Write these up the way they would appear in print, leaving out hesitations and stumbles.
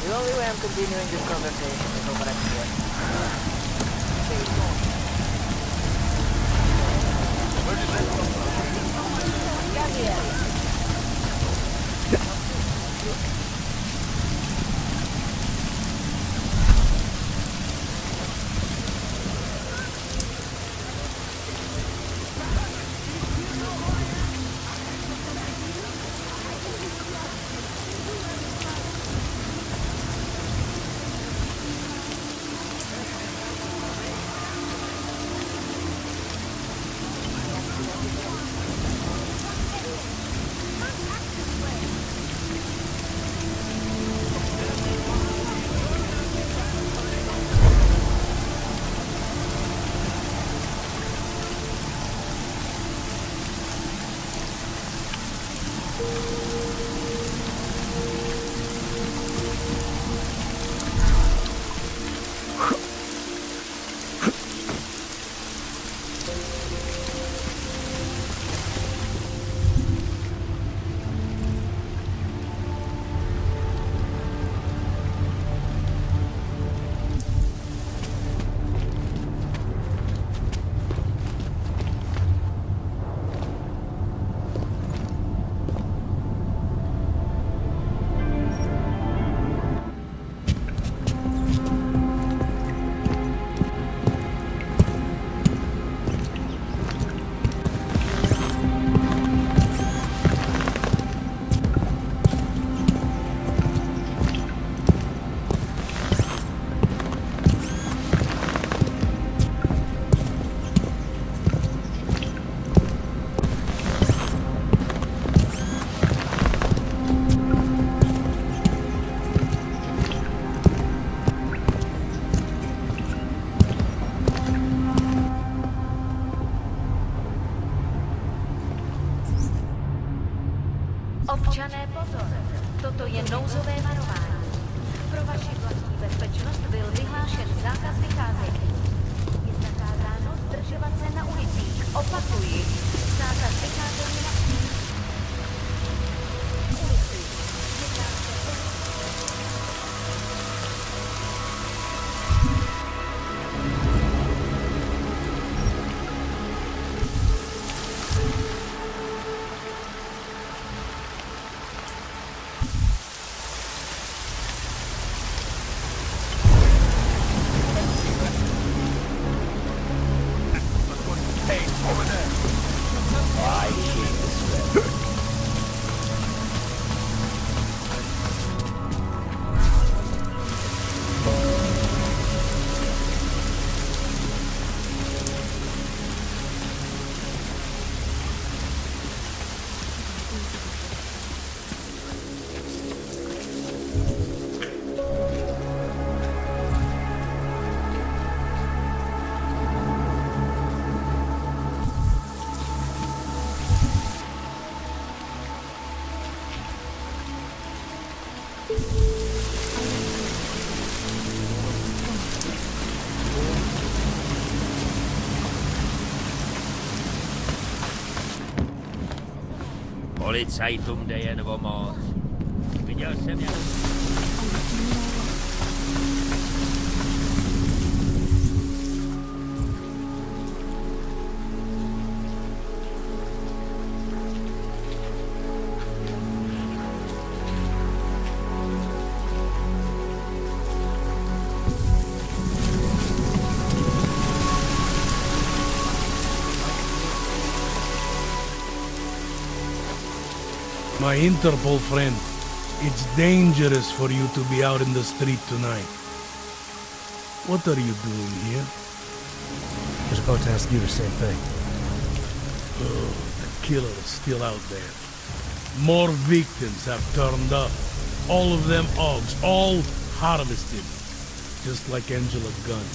The only way I'm continuing this conversation is over at here. Občané, pozor! Toto je nouzové varování. Pro vaši vlastní bezpečnost byl vyhlášen zákaz vycházení. Je zakázáno zdržovat se na ulicích. Opakuji, zákaz vycházení na ulici. Policajtům jde jen o moc. Viděl jsem, jak... My Interpol friend, it's dangerous for you to be out in the street tonight. What are you doing here? I was about to ask you the same thing. Oh, the killer is still out there. More victims have turned up. All of them Augs, all harvested. Just like Angela Gunn.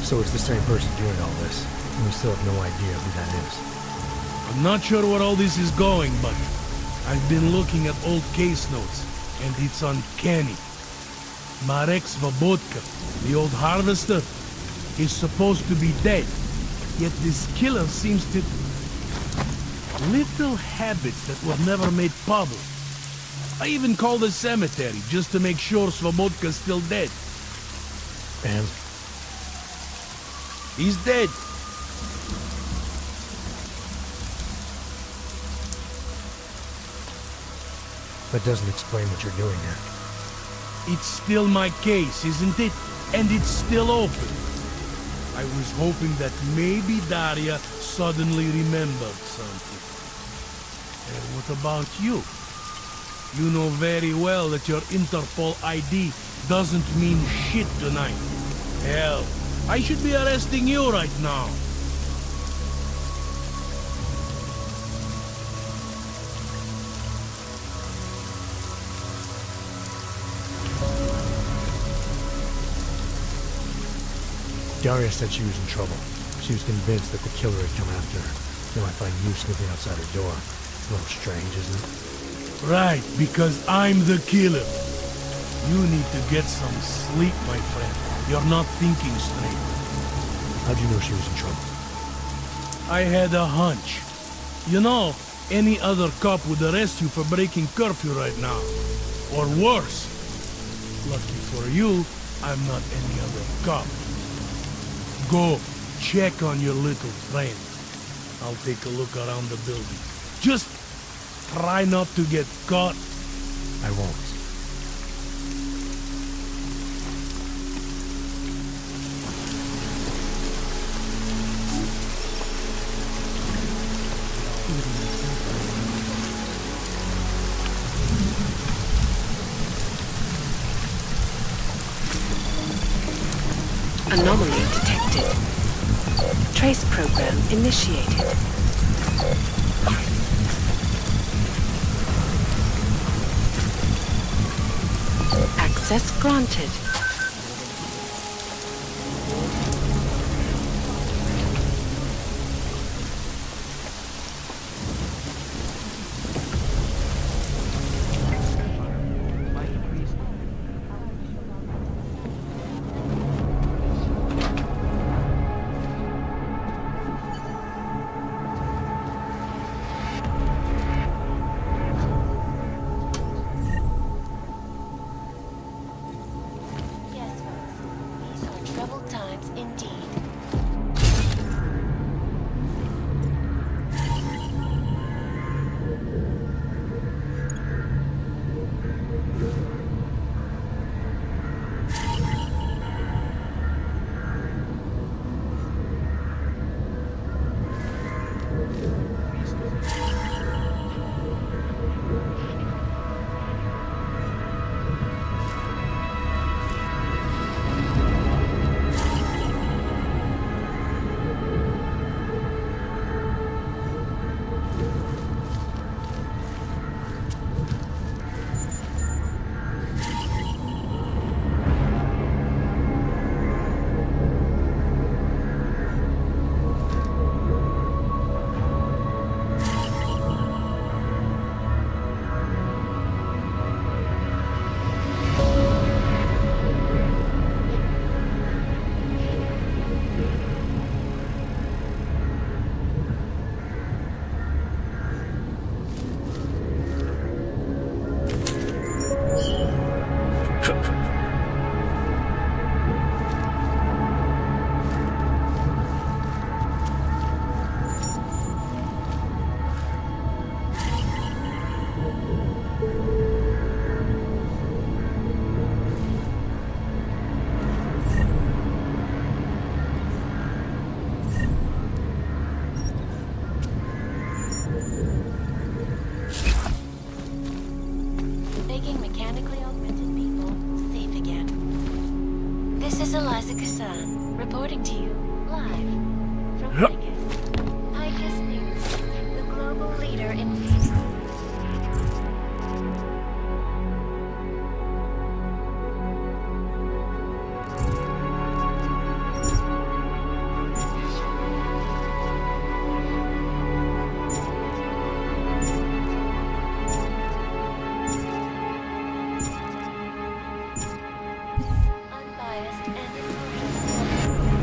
So it's the same person doing all this, and we still have no idea who that is. I'm not sure where all this is going, but I've been looking at old case notes, and it's uncanny. Marek Svobotka, the old harvester, is supposed to be dead, yet this killer seems to... Little habits that were never made public. I even called the cemetery just to make sure Svobodka's still dead. And He's dead. that doesn't explain what you're doing here. It's still my case, isn't it? And it's still open. I was hoping that maybe Daria suddenly remembered something. And what about you? You know very well that your Interpol ID doesn't mean shit tonight. Hell, I should be arresting you right now. Daria said she was in trouble. She was convinced that the killer had come after her. Now I find you sniffing outside her door. It's a little strange, isn't it? Right, because I'm the killer. You need to get some sleep, my friend. You're not thinking straight. How'd you know she was in trouble? I had a hunch. You know, any other cop would arrest you for breaking curfew right now. Or worse. Lucky for you, I'm not any other cop. Go, check on your little friend. I'll take a look around the building. Just try not to get caught. I won't. Anomaly detected. Trace program initiated. Access granted. Yes, folks. These are troubled times indeed. Making mechanically augmented people safe again. This is Eliza Kassan, reporting to you live from Vegas. Vegas News, the global leader in Phoenix. Unbiased and impartial.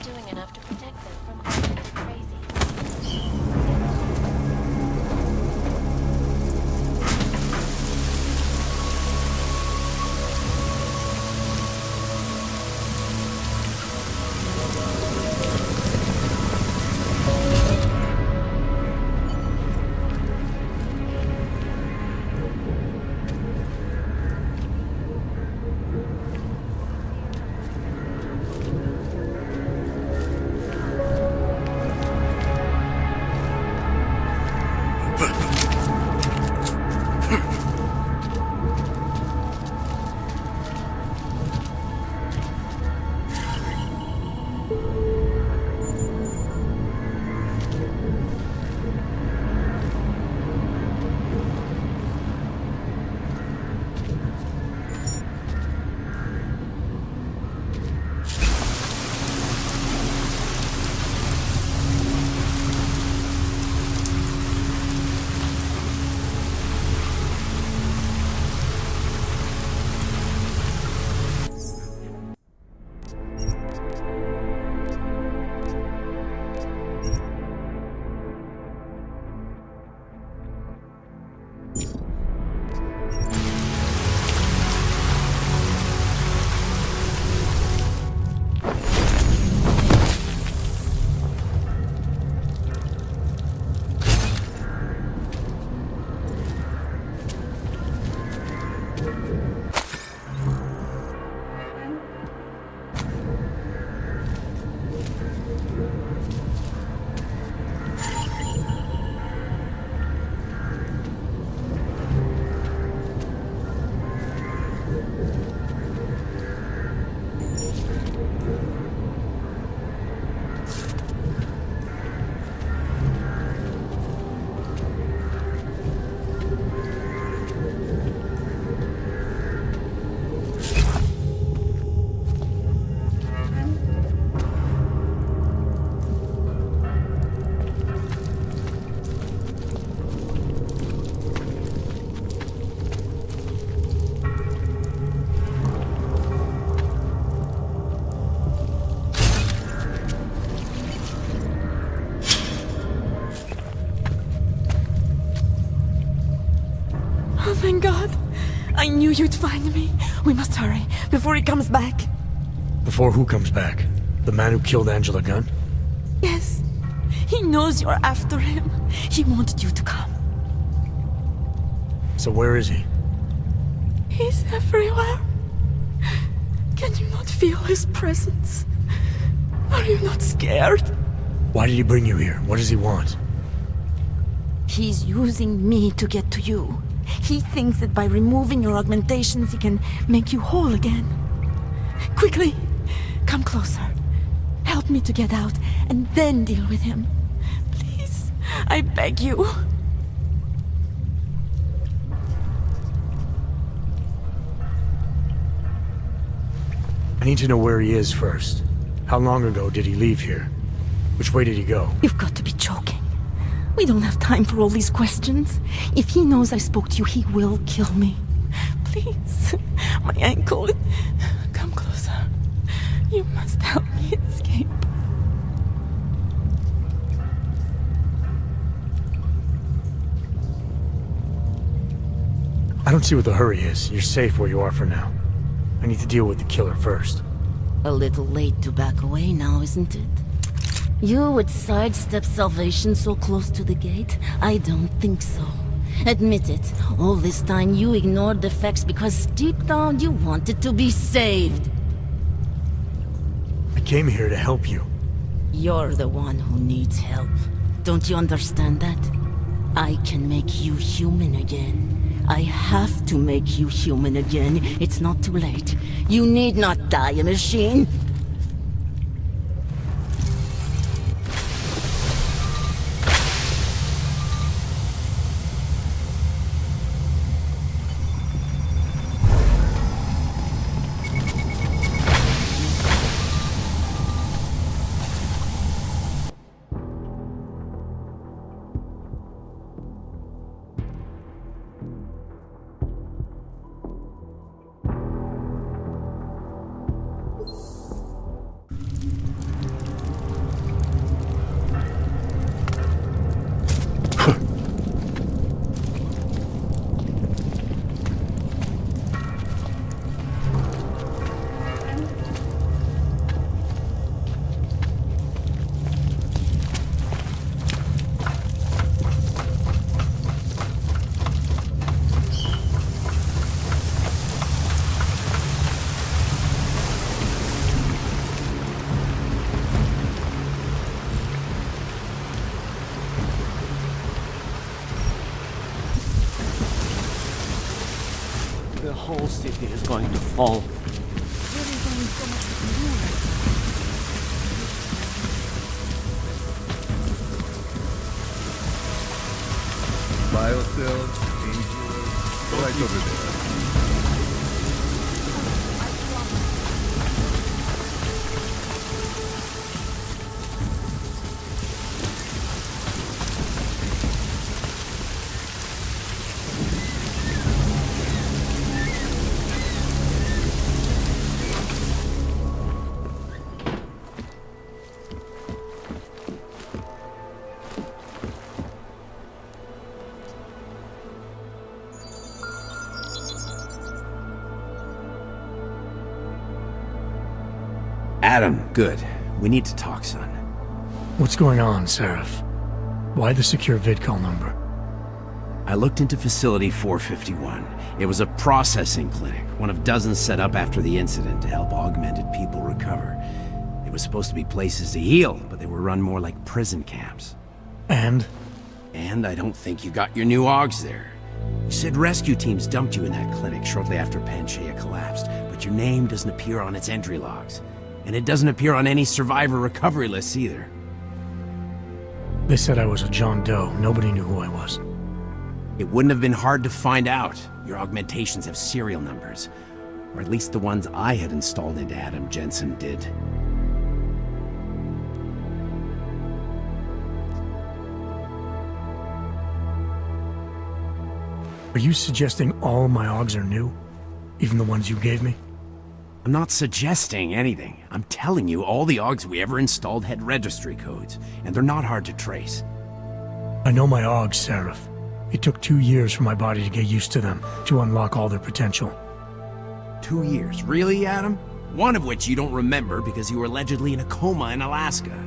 doing enough to protect them from unwanted crazies. Oh, thank God. I knew you'd find me. We must hurry, before he comes back. Before who comes back? The man who killed Angela Gunn? Yes. He knows you're after him. He wanted you to come. So where is he? He's everywhere. Can you not feel his presence? Are you not scared? Why did he bring you here? What does he want? He's using me to get to you. He thinks that by removing your augmentations, he can make you whole again. Quickly, come closer. Help me to get out, and then deal with him. Please, I beg you. I need to know where he is first. How long ago did he leave here? Which way did he go? You've got to be joking. We don't have time for all these questions. If he knows I spoke to you, he will kill me. Please, my ankle. Come closer. You must help me escape. I don't see what the hurry is. You're safe where you are for now. I need to deal with the killer first. A little late to back away now, isn't it? You would sidestep salvation so close to the gate? I don't think so. Admit it, all this time you ignored the facts because deep down you wanted to be saved. I came here to help you. You're the one who needs help. Don't you understand that? I can make you human again. I have to make you human again. It's not too late. You need not die, a machine. The whole city is going to fall. Biocells, angels, right over there. Adam, good. We need to talk, son. What's going on, Seraph? Why the secure VidCall number? I looked into Facility 451. It was a processing clinic, one of dozens set up after the incident to help augmented people recover. They were supposed to be places to heal, but they were run more like prison camps. And? And I don't think you got your new AUGs there. You said rescue teams dumped you in that clinic shortly after Panchaea collapsed, but your name doesn't appear on its entry logs. And it doesn't appear on any survivor recovery lists either. They said I was a John Doe. Nobody knew who I was. It wouldn't have been hard to find out. Your augmentations have serial numbers. Or at least the ones I had installed into Adam Jensen did. Are you suggesting all my AUGs are new? Even the ones you gave me? I'm not suggesting anything. I'm telling you, all the AUGs we ever installed had registry codes, and they're not hard to trace. I know my AUGs, Seraph. It took 2 years for my body to get used to them, to unlock all their potential. 2 years? Really, Adam? One of which you don't remember because you were allegedly in a coma in Alaska.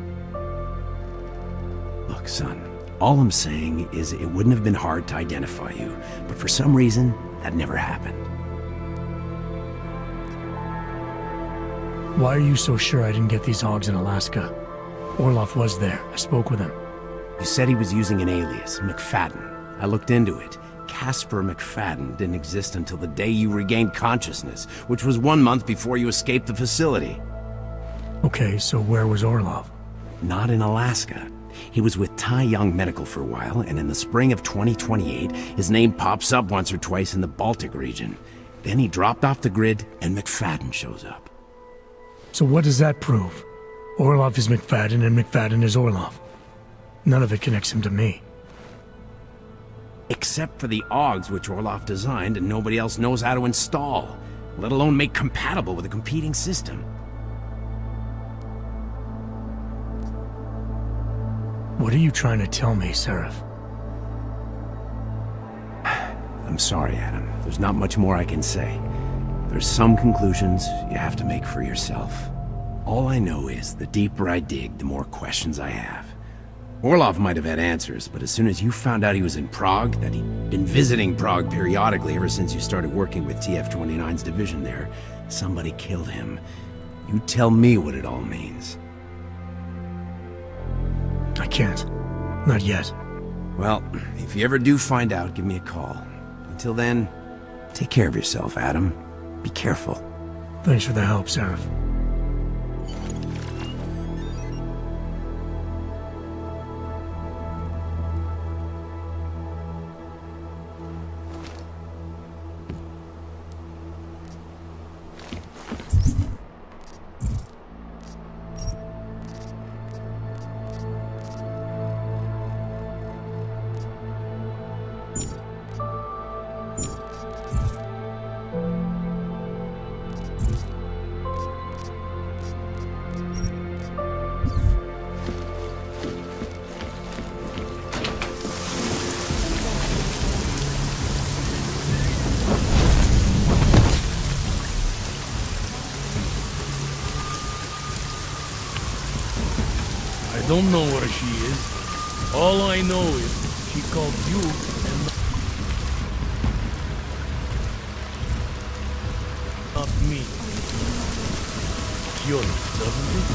Look, son, all I'm saying is it wouldn't have been hard to identify you, but for some reason, that never happened. Why are you so sure I didn't get these AUGs in Alaska? Orloff was there. I spoke with him. You said he was using an alias, McFadden. I looked into it. Casper McFadden didn't exist until the day you regained consciousness, which was 1 month before you escaped the facility. Okay, so where was Orloff? Not in Alaska. He was with Tai Young Medical for a while, and in the spring of 2028, his name pops up once or twice in the Baltic region. Then he dropped off the grid, and McFadden shows up. So what does that prove? Orloff is McFadden and McFadden is Orloff. None of it connects him to me. Except for the AUGs which Orloff designed and nobody else knows how to install, let alone make compatible with a competing system. What are you trying to tell me, Seraph? I'm sorry, Adam. There's not much more I can say. There's some conclusions you have to make for yourself. All I know is the deeper I dig, the more questions I have. Orloff might have had answers, but as soon as you found out he was in Prague, that he'd been visiting Prague periodically ever since you started working with TF-29's division there, somebody killed him. You tell me what it all means. I can't. Not yet. Well, if you ever do find out, give me a call. Until then, take care of yourself, Adam. Be careful. Thanks for the help, Seraph. I don't know where she is. All I know is she called you and not me. Curious, doesn't it?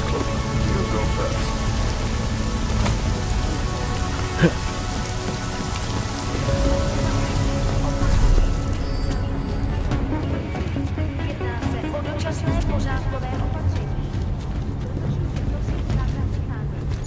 You'll go fast. Jedná se o dočasné pořádkové opatření. Prosím, zákaz vycházení.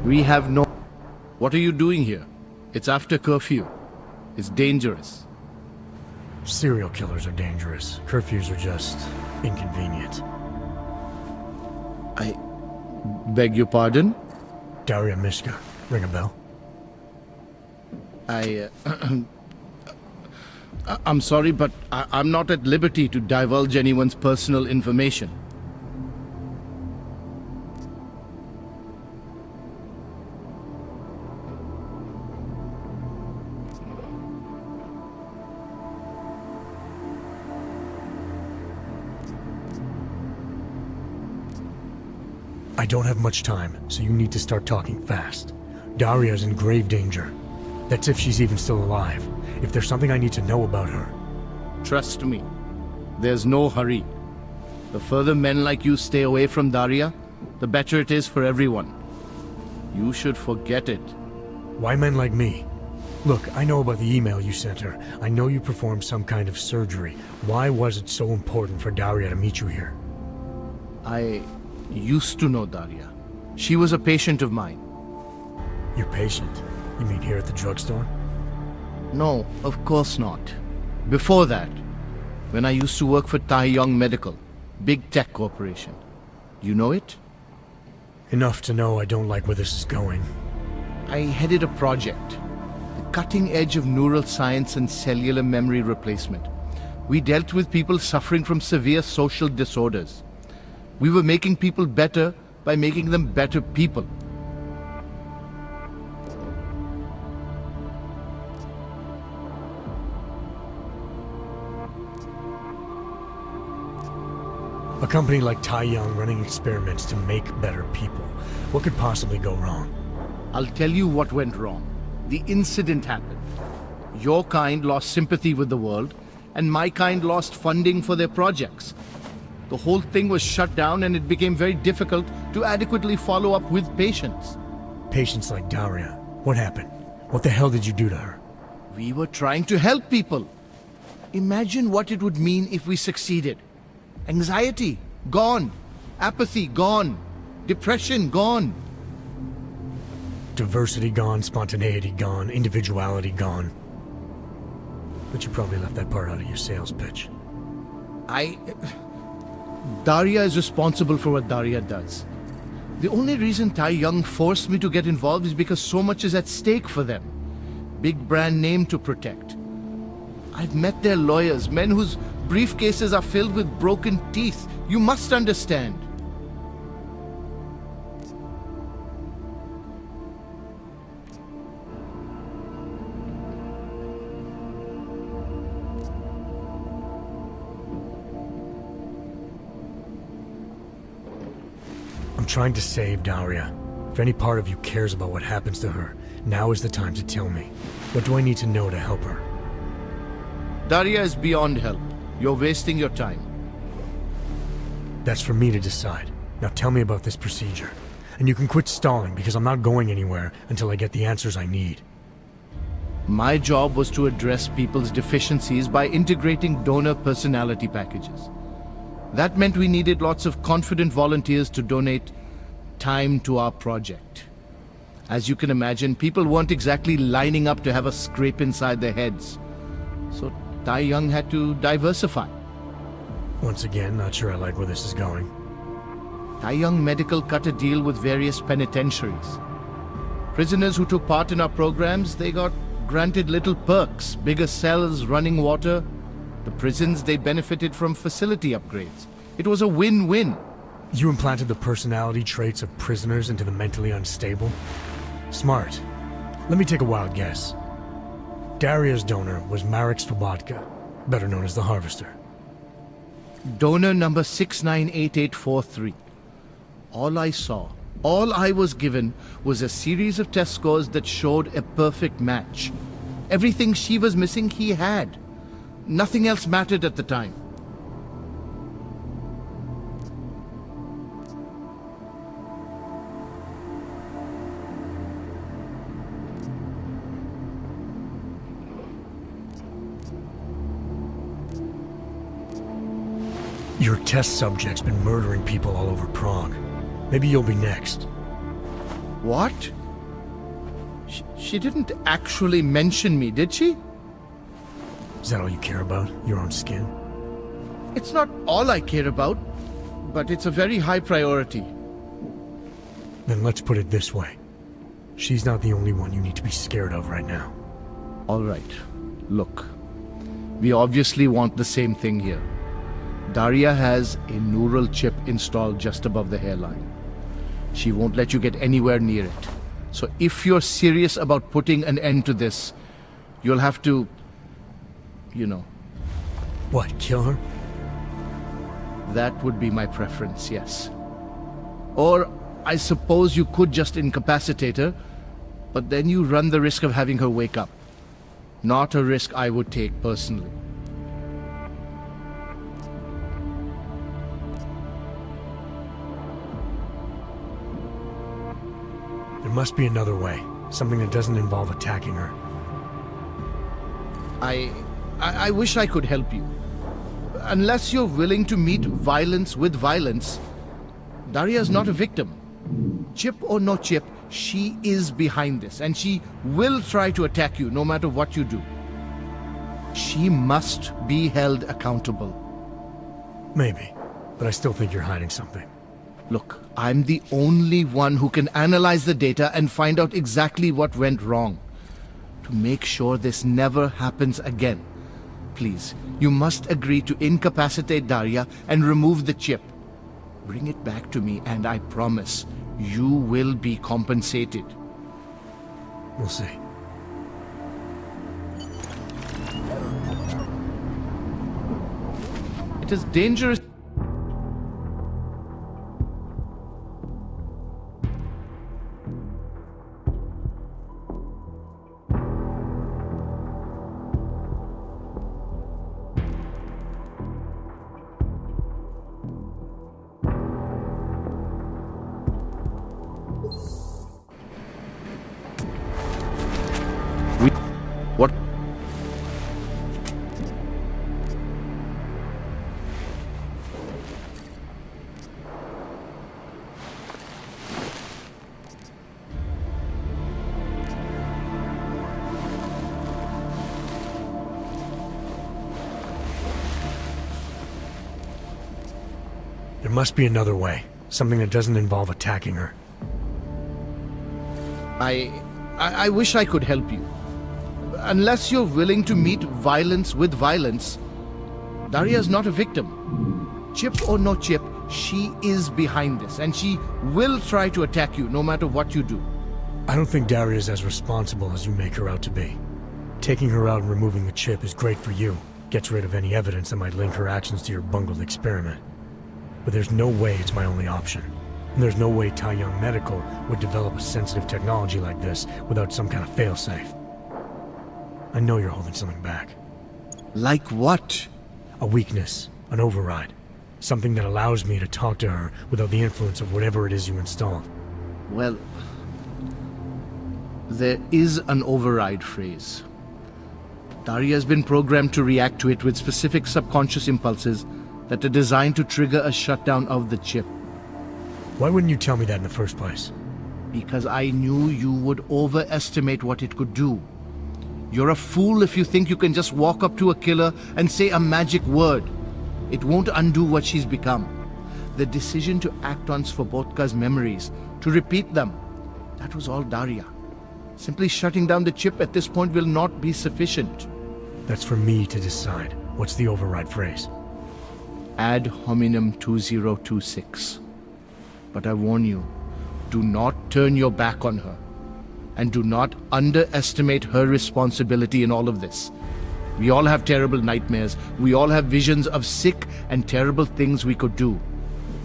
We have no... What are you doing here? It's after curfew. It's dangerous. Serial killers are dangerous. Curfews are just inconvenient. I beg your pardon? Daria Mishka. Ring a bell? I'm sorry, but I'm not at liberty to divulge anyone's personal information. I don't have much time, so you need to start talking fast. Daria's in grave danger. That's if she's even still alive. If there's something I need to know about her. Trust me, there's no hurry. The further men like you stay away from Daria, the better it is for everyone. You should forget it. Why men like me? Look, I know about the email you sent her. I know you performed some kind of surgery. Why was it so important for Daria to meet you here? I used to know Daria. She was a patient of mine. Your patient? You mean here at the drugstore? No, of course not. Before that, when I used to work for Taeyong Medical, big tech corporation. You know it? Enough to know I don't like where this is going. I headed a project, the cutting edge of neural science and cellular memory replacement. We dealt with people suffering from severe social disorders. We were making people better by making them better people. A company like Taeyong running experiments to make better people. What could possibly go wrong? I'll tell you what went wrong. The incident happened. Your kind lost sympathy with the world, and my kind lost funding for their projects. The whole thing was shut down, and it became very difficult to adequately follow up with patients. Patients like Daria. What happened? What the hell did you do to her? We were trying to help people. Imagine what it would mean if we succeeded. Anxiety, gone. Apathy, gone. Depression, gone. Diversity gone, spontaneity gone, individuality gone. But you probably left that part out of your sales pitch. Daria is responsible for what Daria does. The only reason Taeyong forced me to get involved is because so much is at stake for them. Big brand name to protect. I've met their lawyers, men whose briefcases are filled with broken teeth. You must understand. I'm trying to save Daria. If any part of you cares about what happens to her, now is the time to tell me. What do I need to know to help her? Daria is beyond help. You're wasting your time. That's for me to decide. Now tell me about this procedure. And you can quit stalling, because I'm not going anywhere until I get the answers I need. My job was to address people's deficiencies by integrating donor personality packages. That meant we needed lots of confident volunteers to donate time to our project. As you can imagine, people weren't exactly lining up to have a scrape inside their heads. So Taeyong had to diversify. Once again, not sure I like where this is going. Taeyong Medical cut a deal with various penitentiaries. Prisoners who took part in our programs, they got granted little perks, bigger cells, running water. The prisons, they benefited from facility upgrades. It was a win-win. You implanted the personality traits of prisoners into the mentally unstable? Smart. Let me take a wild guess. Daria's donor was Marek Svobotka, better known as the Harvester. Donor number 698843. All I saw, all I was given, was a series of test scores that showed a perfect match. Everything she was missing, he had. Nothing else mattered at the time. Your test subject's been murdering people all over Prague. Maybe you'll be next. What? She didn't actually mention me, did she? Is that all you care about? Your own skin? It's not all I care about, but it's a very high priority. Then let's put it this way. She's not the only one you need to be scared of right now. All right. Look, we obviously want the same thing here. Daria has a neural chip installed just above the hairline. She won't let you get anywhere near it. So if you're serious about putting an end to this, you'll have to, you know. What, kill her? That would be my preference, yes. Or I suppose you could just incapacitate her, but then you run the risk of having her wake up. Not a risk I would take personally. There must be another way. Something that doesn't involve attacking her. I wish I could help you. Unless you're willing to meet violence with violence, Daria's not a victim. Chip or no chip, she is behind this, and she will try to attack you no matter what you do. She must be held accountable. Maybe, but I still think you're hiding something. Look, I'm the only one who can analyze the data and find out exactly what went wrong. To make sure this never happens again. Please, you must agree to incapacitate Daria and remove the chip. Bring it back to me, and I promise you will be compensated. We'll see. It is dangerous. What? There must be another way. Something that doesn't involve attacking her. I wish I could help you. Unless you're willing to meet violence with violence, Daria's not a victim. Chip or no chip, she is behind this, and she will try to attack you no matter what you do. I don't think Daria's as responsible as you make her out to be. Taking her out and removing the chip is great for you. Gets rid of any evidence that might link her actions to your bungled experiment. But there's no way it's my only option. And there's no way Taiyang Medical would develop a sensitive technology like this without some kind of failsafe. I know you're holding something back. Like what? A weakness, an override. Something that allows me to talk to her without the influence of whatever it is you installed. Well, there is an override phrase. Daria has been programmed to react to it with specific subconscious impulses that are designed to trigger a shutdown of the chip. Why wouldn't you tell me that in the first place? Because I knew you would overestimate what it could do. You're a fool if you think you can just walk up to a killer and say a magic word. It won't undo what she's become. The decision to act on Svobodka's memories, to repeat them, that was all Daria. Simply shutting down the chip at this point will not be sufficient. That's for me to decide. What's the override phrase? Ad hominem 2026. But I warn you, do not turn your back on her. And do not underestimate her responsibility in all of this. We all have terrible nightmares. We all have visions of sick and terrible things we could do.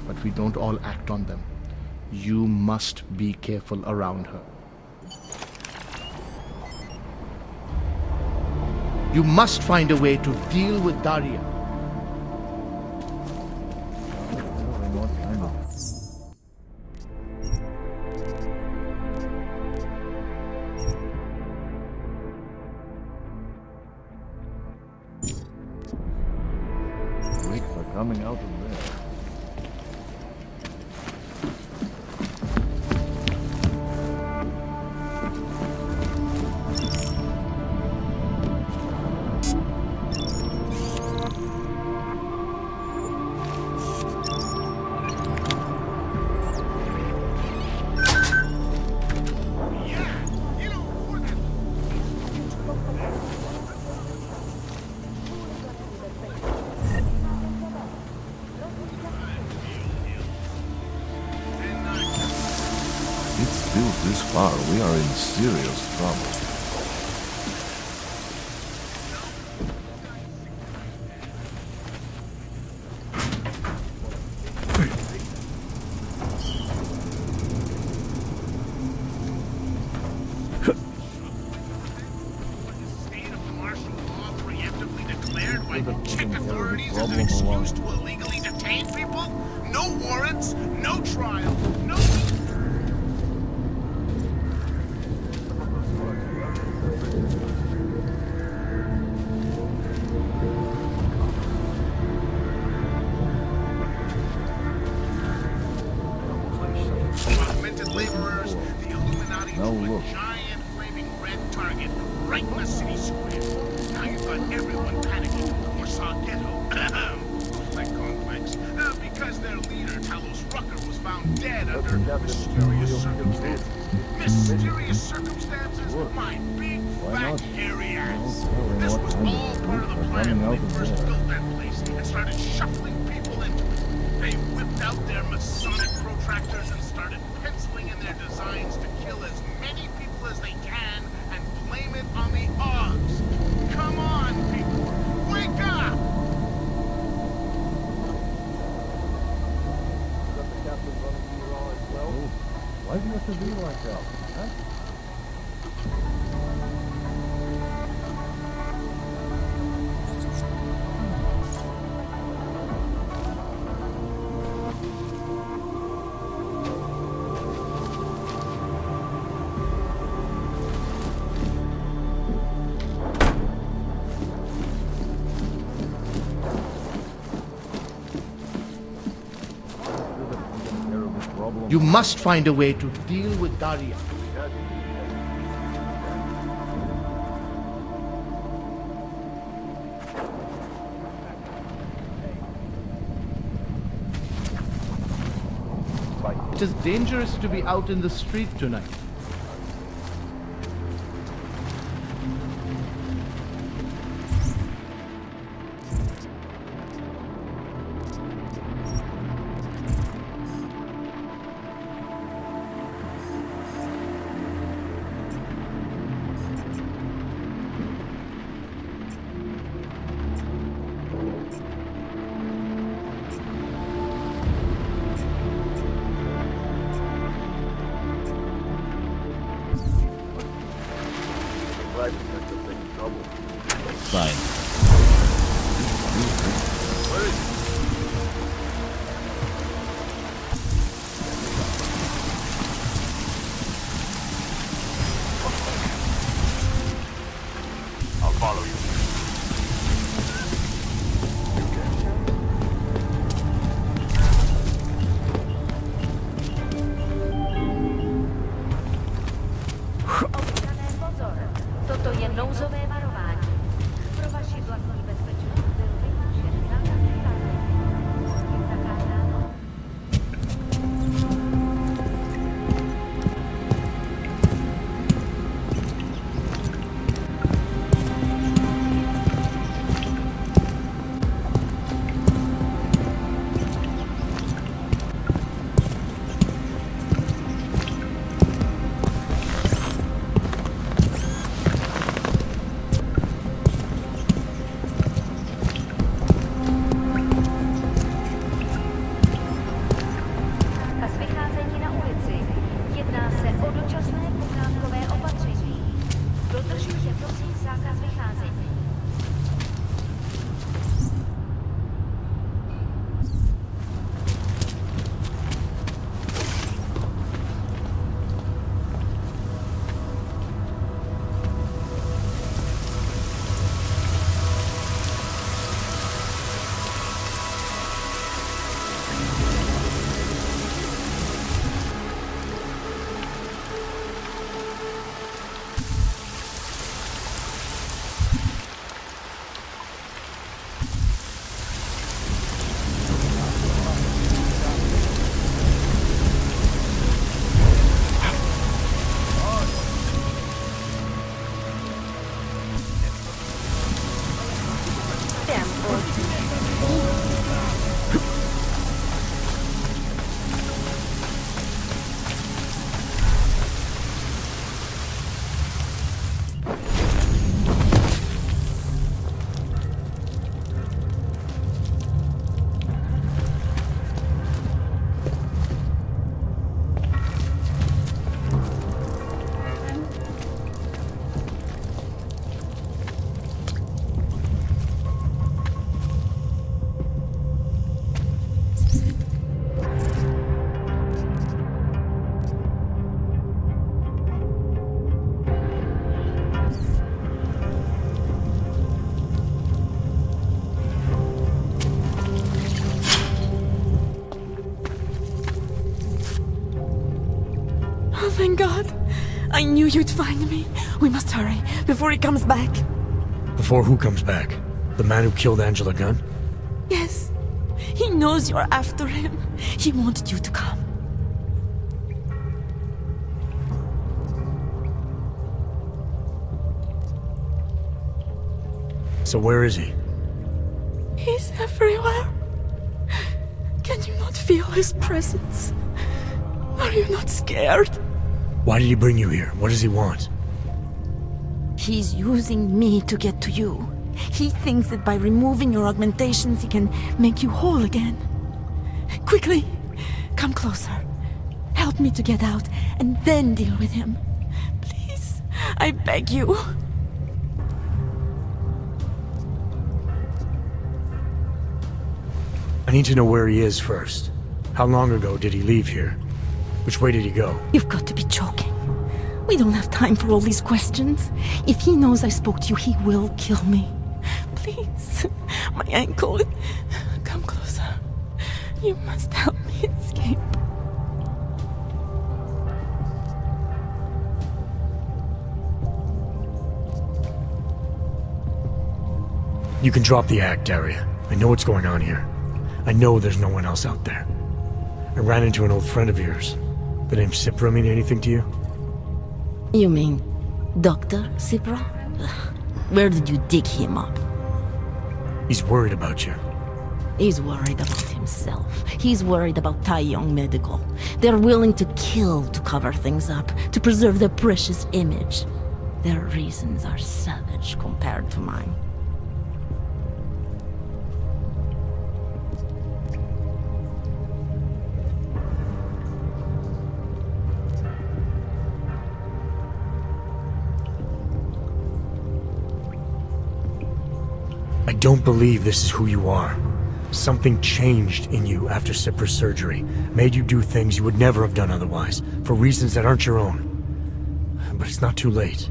But we don't all act on them. You must be careful around her. You must find a way to deal with Daria. Coming out of there. This far, we are in serious trouble. right in the city square. Now you've got everyone panicking in the Warsaw ghetto. Like complex. Because their leader, Talos Rucker, was found dead under mysterious circumstances. Mysterious circumstances? My big, fat, hairy ass. This was all part of the plan when they first built that place and started shuffling people into it. They whipped out their Masonic protractors and started penciling in their designs to kill as many people as they can and blame it on the odds. Come on, people! Wake up! Why do you have to be like that? Huh? You must find a way to deal with Daria. It is dangerous to be out in the street tonight. Fine. I'll follow you. Občané, pozor! Toto je nouzové varování. Pro vaši vlastní bezpečnost byl vyhlášen zákaz vycházení. Je zakázáno. Zákaz vycházení na ulici. Jedná se o dočasné pořádkové opatření. Dodržujte prosím zákaz vycházení. I knew you'd find me. We must hurry before he comes back. Before who comes back? The man who killed Angela Gunn? Yes. He knows you're after him. He wanted you to come. So where is he? He's everywhere. Can you not feel his presence? Are you not scared? Why did he bring you here? What does he want? He's using me to get to you. He thinks that by removing your augmentations, he can make you whole again. Quickly, come closer. Help me to get out, and then deal with him. Please, I beg you. I need to know where he is first. How long ago did he leave here? Which way did he go? You've got to be joking. We don't have time for all these questions. If he knows I spoke to you, he will kill me. Please, my ankle. Come closer. You must help me escape. You can drop the act, Daria. I know what's going on here. I know there's no one else out there. I ran into an old friend of yours. The name Cipra mean anything to you? You mean Dr. Cipra? Where did you dig him up? He's worried about you. He's worried about himself. He's worried about Tai Yong Medical. They're willing to kill to cover things up, to preserve their precious image. Their reasons are savage compared to mine. I don't believe this is who you are. Something changed in you after Cipra's surgery, made you do things you would never have done otherwise, for reasons that aren't your own. But it's not too late.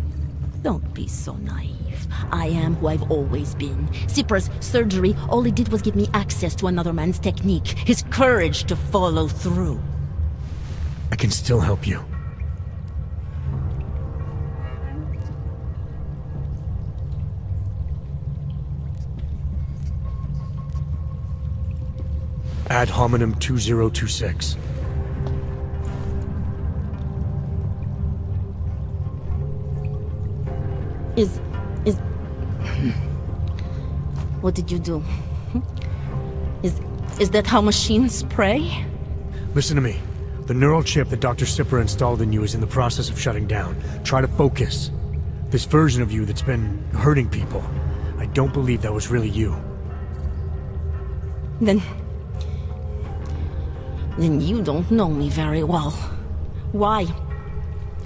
Don't be so naive. I am who I've always been. Cipra's surgery, all it did was give me access to another man's technique, his courage to follow through. I can still help you. Ad hominem 2026. What did you do? Is that how machines pray? Listen to me. The neural chip that Dr. Cipra installed in you is in the process of shutting down. Try to focus. This version of you that's been hurting people, I don't believe that was really you. Then you don't know me very well. Why?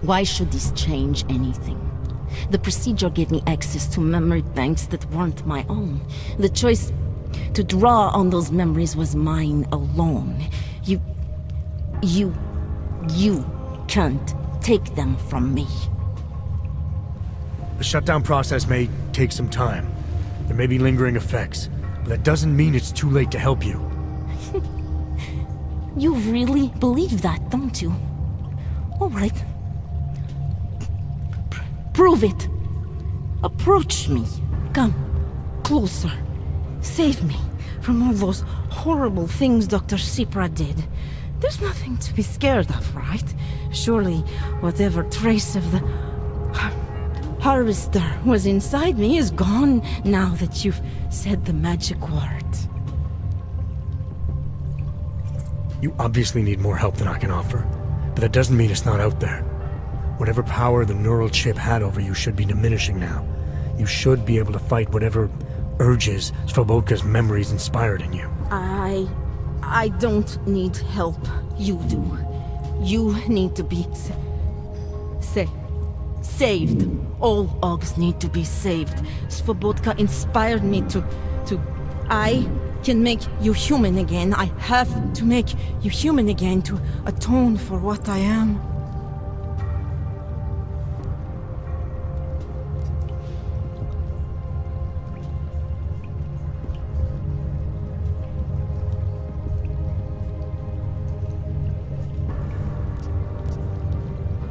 Why should this change anything? The procedure gave me access to memory banks that weren't my own. The choice to draw on those memories was mine alone. You can't take them from me. The shutdown process may take some time. There may be lingering effects, but that doesn't mean it's too late to help you. You really believe that, don't you? All right. Prove it. Approach me. Come. Closer. Save me from all those horrible things Dr. Cipra did. There's nothing to be scared of, right? Surely whatever trace of the harvester was inside me is gone now that you've said the magic word. You obviously need more help than I can offer, but that doesn't mean it's not out there. Whatever power the neural chip had over you should be diminishing now. You should be able to fight whatever urges Svobodka's memories inspired in you. I don't need help. You do. You need to be saved. All Augs need to be saved. Svobodka inspired me to... I can make you human again. I have to make you human again to atone for what I am.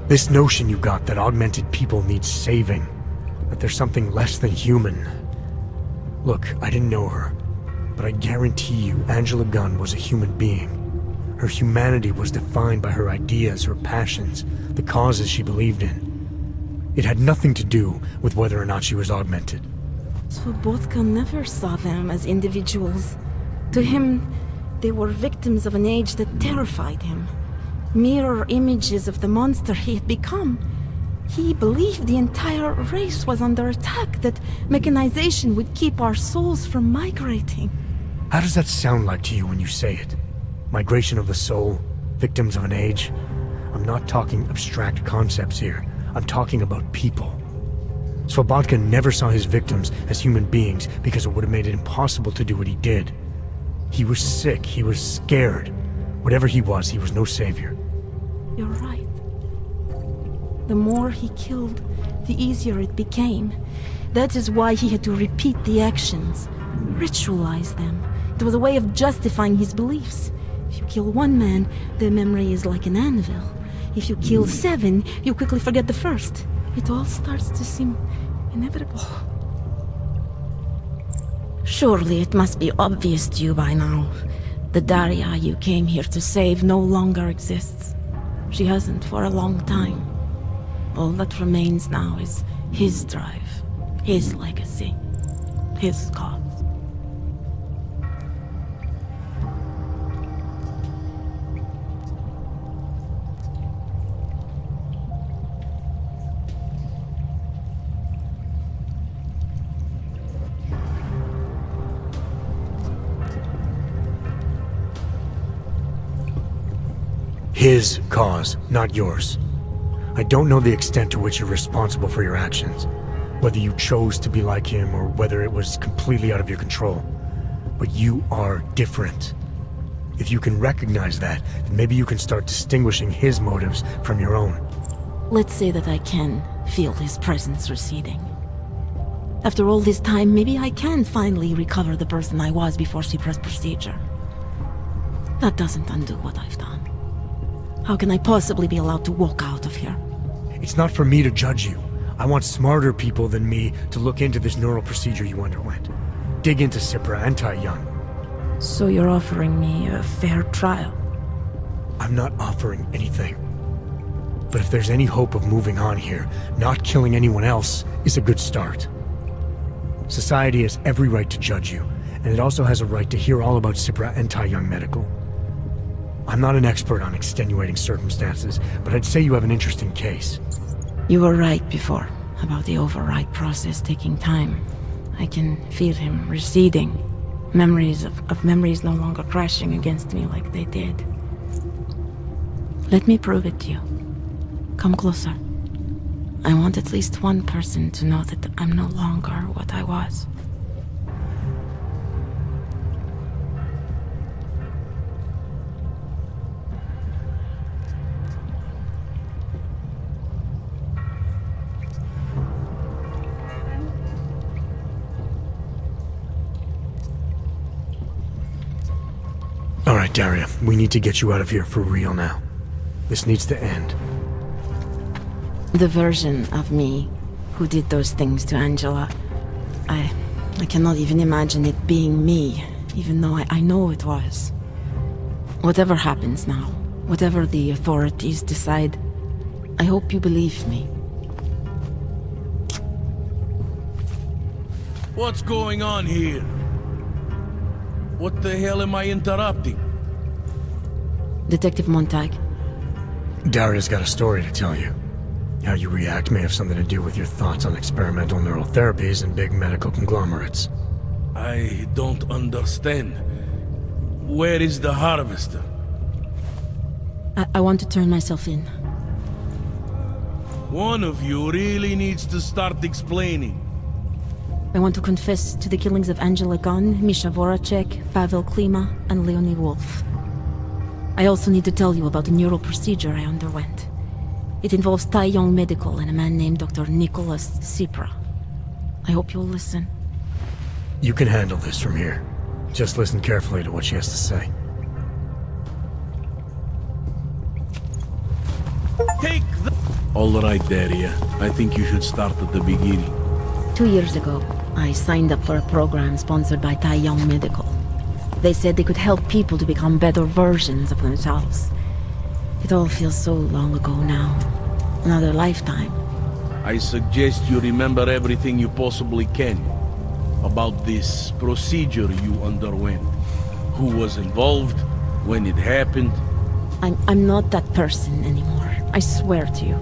This notion you got that augmented people need saving, that there's something less than human. Look, I didn't know her, but I guarantee you Angela Gunn was a human being. Her humanity was defined by her ideas, her passions, the causes she believed in. It had nothing to do with whether or not she was augmented. Svobotka never saw them as individuals. To him, they were victims of an age that terrified him. Mirror images of the monster he had become. He believed the entire race was under attack, that mechanization would keep our souls from migrating. How does that sound like to you when you say it? Migration of the soul, victims of an age? I'm not talking abstract concepts here. I'm talking about people. Svobotka never saw his victims as human beings because it would have made it impossible to do what he did. He was sick, he was scared. Whatever he was no savior. You're right. The more he killed, the easier it became. That is why he had to repeat the actions, ritualize them. It was a way of justifying his beliefs. If you kill one man, the memory is like an anvil. If you kill 7, you quickly forget the first. It all starts to seem inevitable. Surely it must be obvious to you by now. The Daria you came here to save no longer exists. She hasn't for a long time. All that remains now is his drive, his legacy, his cause. His cause, not yours. I don't know the extent to which you're responsible for your actions, whether you chose to be like him or whether it was completely out of your control. But you are different. If you can recognize that, then maybe you can start distinguishing his motives from your own. Let's say that I can feel his presence receding. After all this time, maybe I can finally recover the person I was before she pressed procedure. That doesn't undo what I've done. How can I possibly be allowed to walk out of here? It's not for me to judge you. I want smarter people than me to look into this neural procedure you underwent. Dig into Cipra and Tai Young. So you're offering me a fair trial? I'm not offering anything. But if there's any hope of moving on here, not killing anyone else is a good start. Society has every right to judge you, and it also has a right to hear all about Cipra and Tai Young Medical. I'm not an expert on extenuating circumstances, but I'd say you have an interesting case. You were right before, about the override process taking time. I can feel him receding. Memories of memories no longer crashing against me like they did. Let me prove it to you. Come closer. I want at least one person to know that I'm no longer what I was. All right, Daria, we need to get you out of here for real now. This needs to end. The version of me who did those things to Angela, I cannot even imagine it being me, even though I know it was. Whatever happens now, whatever the authorities decide, I hope you believe me. What's going on here? What the hell am I interrupting? Detective Montag. Daria's got a story to tell you. How you react may have something to do with your thoughts on experimental neural therapies and big medical conglomerates. I don't understand. Where is the harvester? I want to turn myself in. One of you really needs to start explaining. I want to confess to the killings of Angela Gunn, Misha Voracek, Pavel Klima, and Leonie Wolf. I also need to tell you about the neural procedure I underwent. It involves Tai Young Medical and a man named Dr. Nicholas Cipra. I hope you'll listen. You can handle this from here. Just listen carefully to what she has to say. Take the... All right, Daria. I think you should start at the beginning. 2 years ago, I signed up for a program sponsored by Tai Young Medical. They said they could help people to become better versions of themselves. It all feels so long ago now. Another lifetime. I suggest you remember everything you possibly can about this procedure you underwent. Who was involved, when it happened. I'm not that person anymore. I swear to you.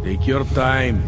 Take your time.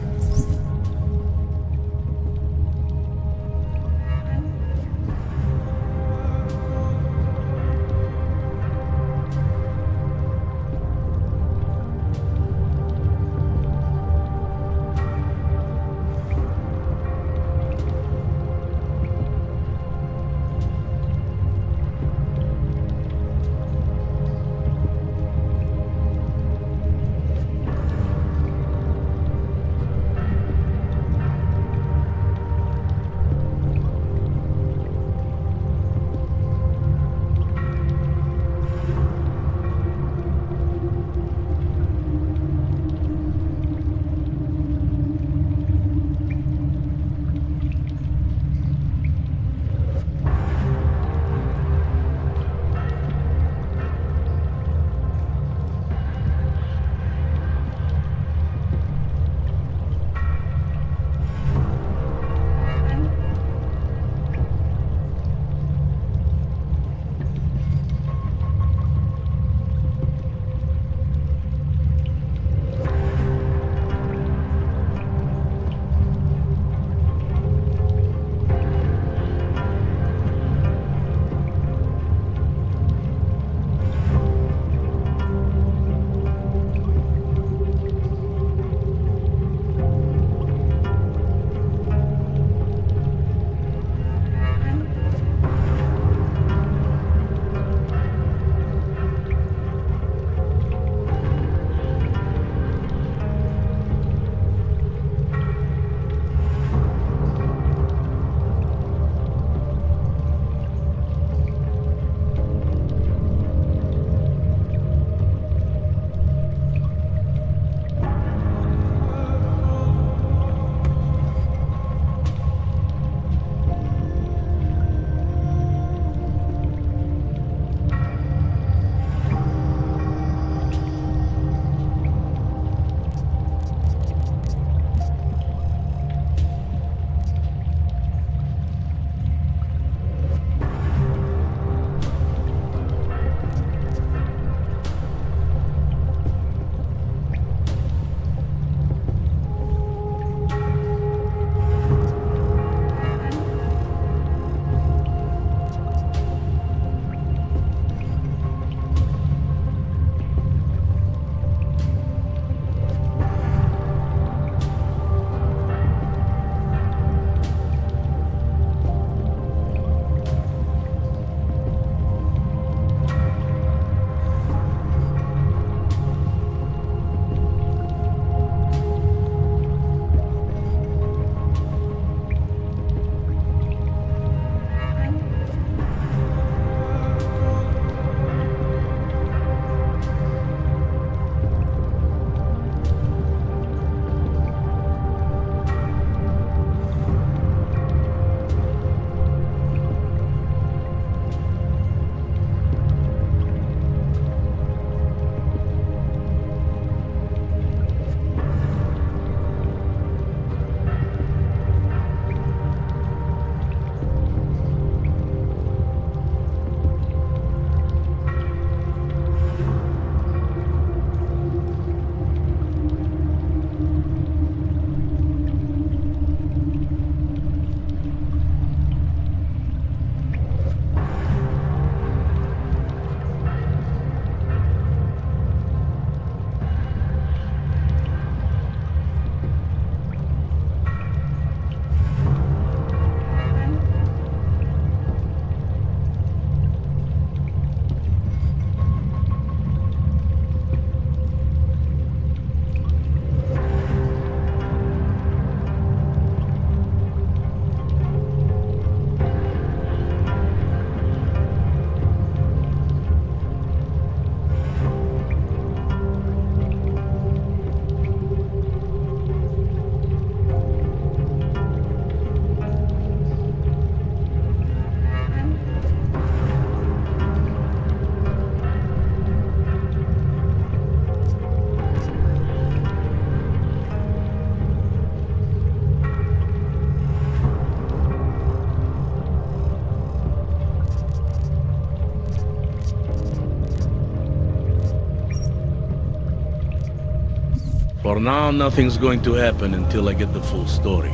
For now, nothing's going to happen until I get the full story.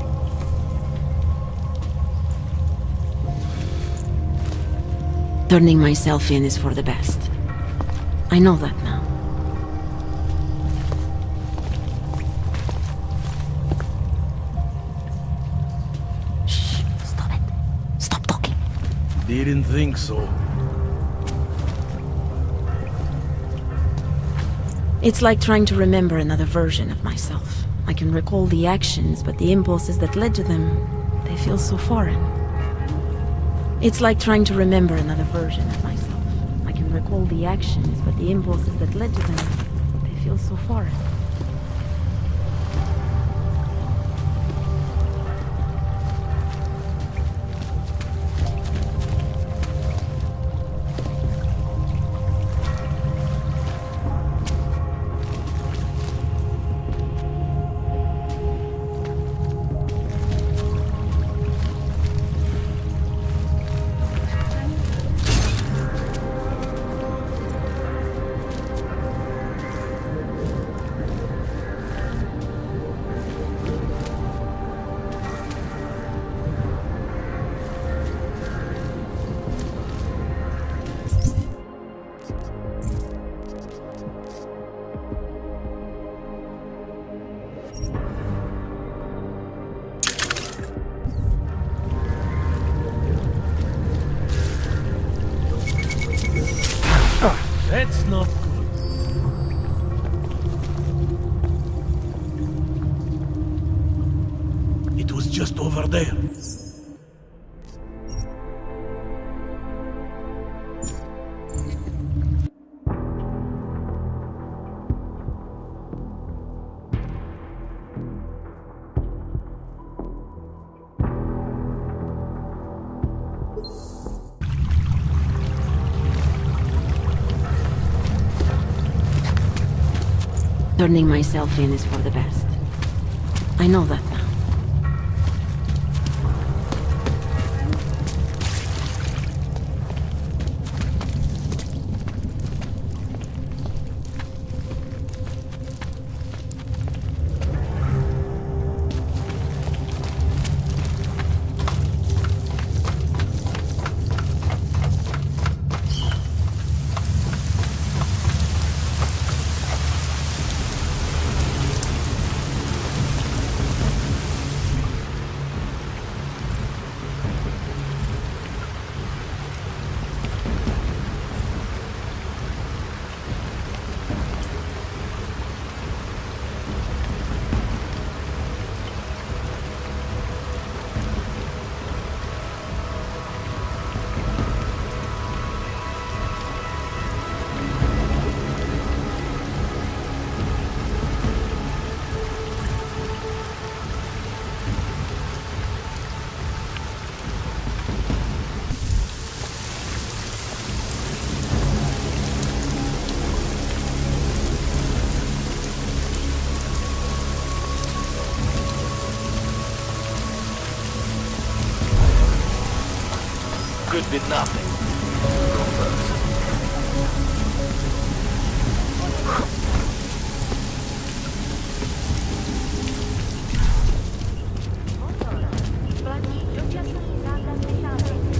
Turning myself in is for the best. I know that now. Shh, stop it. Stop talking. Didn't think so. It's like trying to remember another version of myself. I can recall the actions, but the impulses that led to them, they feel so foreign. It's like trying to remember another version of myself. I can recall the actions, but the impulses that led to them, they feel so foreign. That's not good. It was just over there. Turning myself in is for the best. I know that now. Could be nothing. Go first. Platí dočasný zákaz vycházení.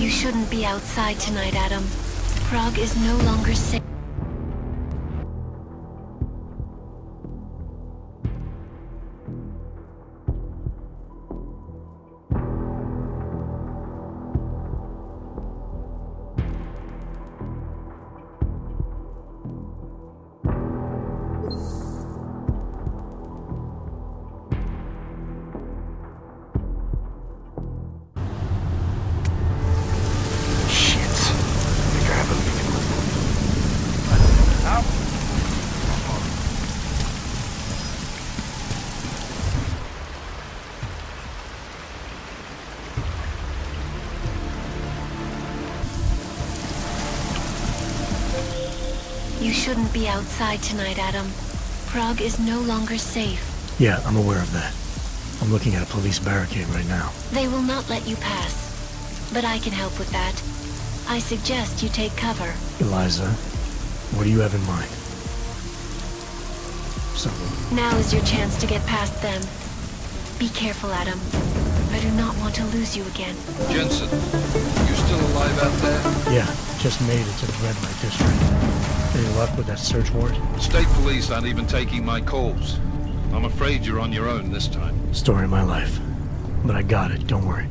You shouldn't be outside tonight, Adam. Prague is no longer safe. You shouldn't be outside tonight, Adam. Prague is no longer safe. Yeah, I'm aware of that. I'm looking at a police barricade right now. They will not let you pass. But I can help with that. I suggest you take cover. Eliza, what do you have in mind? So... Now is your chance to get past them. Be careful, Adam. I do not want to lose you again. Jensen, you still alive out there? Yeah, just made it to the red light district. Any luck with that search warrant? State police aren't even taking my calls. I'm afraid you're on your own this time. Story of my life. But I got it, don't worry.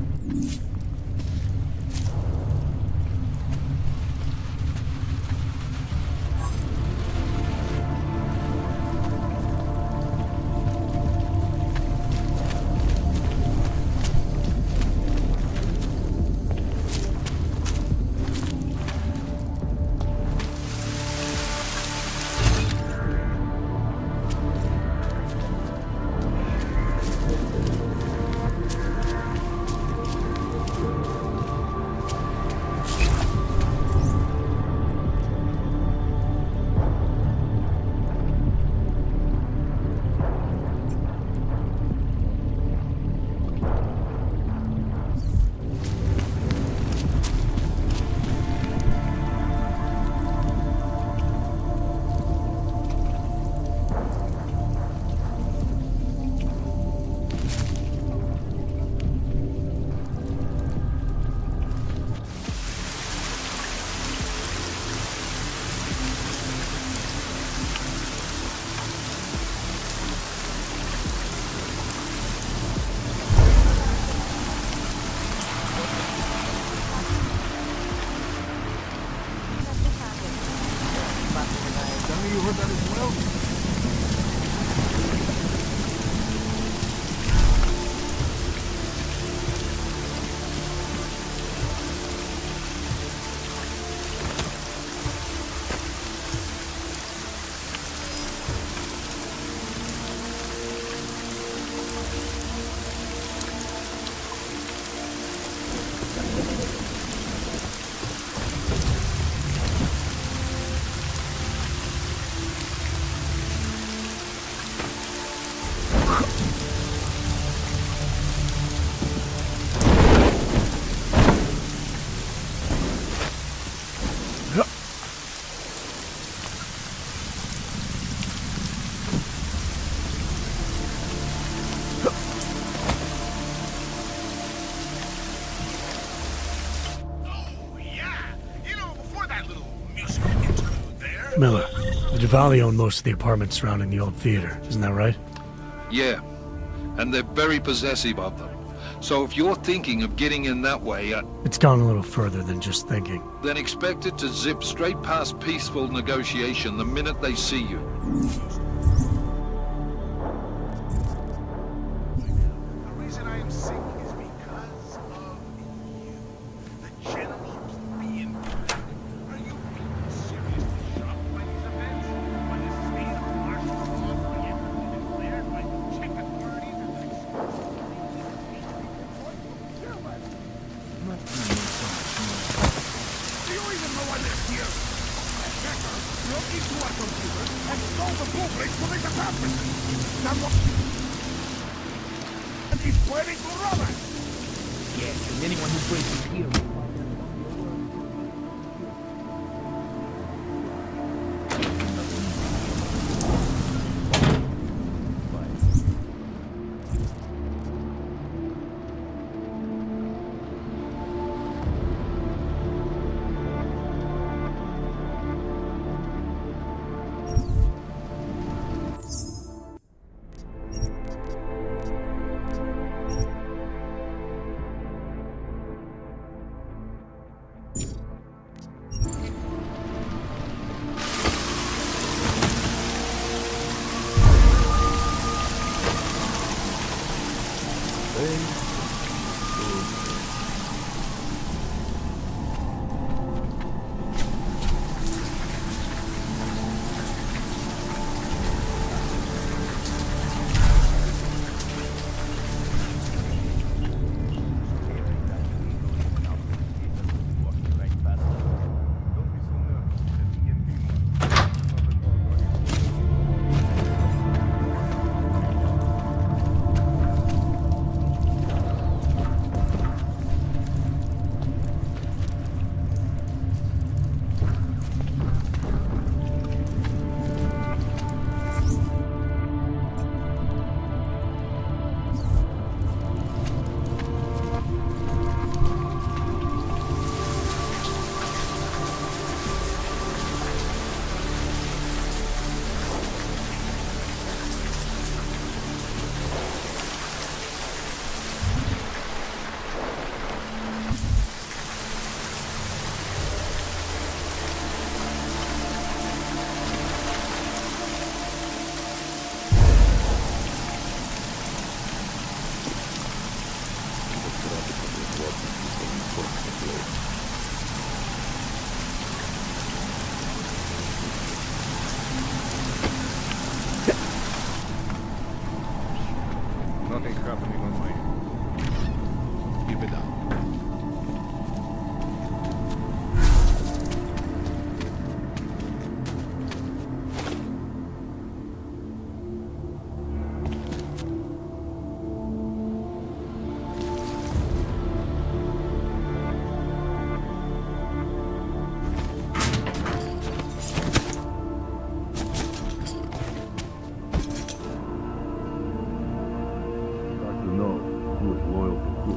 Miller, the Duvali own most of the apartments surrounding the old theater, isn't that right? Yeah, and they're very possessive of them. So if you're thinking of getting in that way, It's gone a little further than just thinking. then expect it to zip straight past peaceful negotiation the minute they see you. The reason I am sick is because of you. The generals being black. Are you people seriously shocked by these events? By the state of martial law preemptively declared by Czech authorities as an exclusive Do you even know I live here? A checker broke into our computer and stole the blueprints for this apartment. And he's planning to rob us. Yes, and anyone who breaks in here will find out. Nothing's happening on my end. Keep it up. To know who is loyal to who.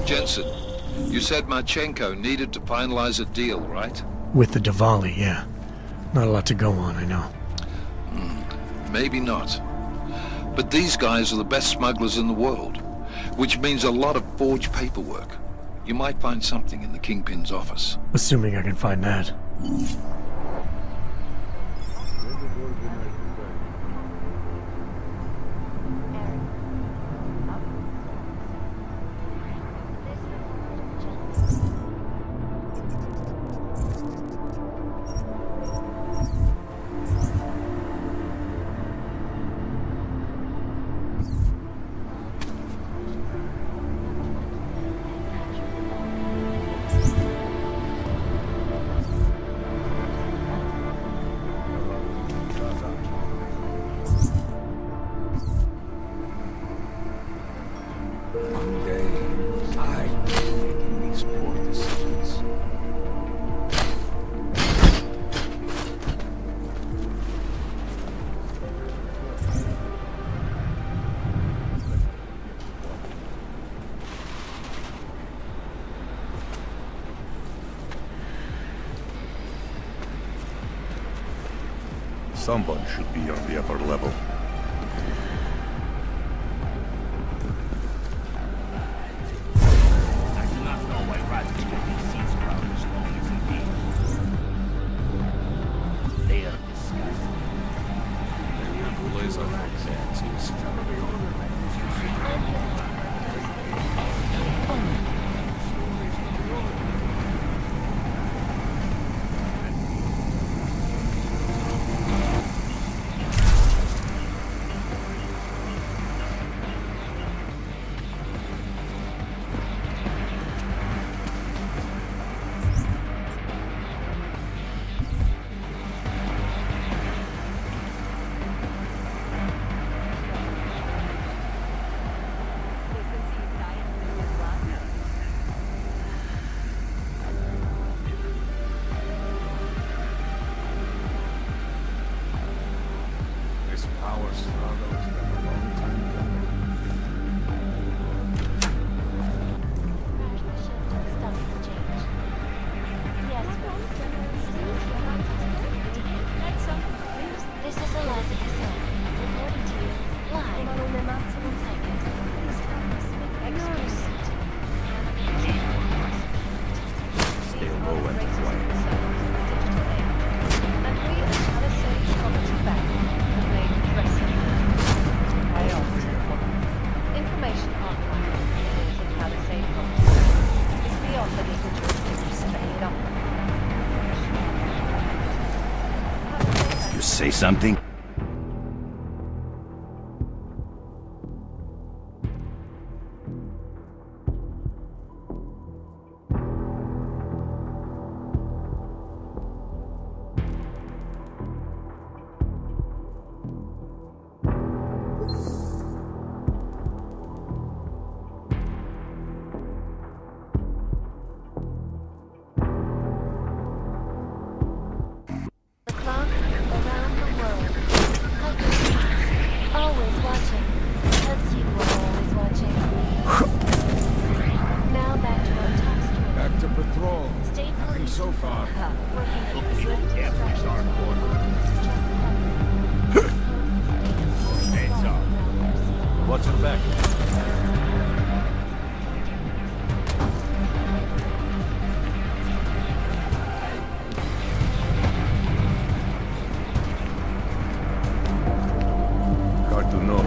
Jensen, you said Marchenko needed to finalize a deal, right? With the Diwali, yeah. Not a lot to go on, I know. Maybe not. But these guys are the best smugglers in the world, which means a lot of forged paperwork. You might find something in the Kingpin's office. Assuming I can find that. One day, I will be making these poor decisions. Someone should be on the upper level. Say something? What's in back? Hard to know.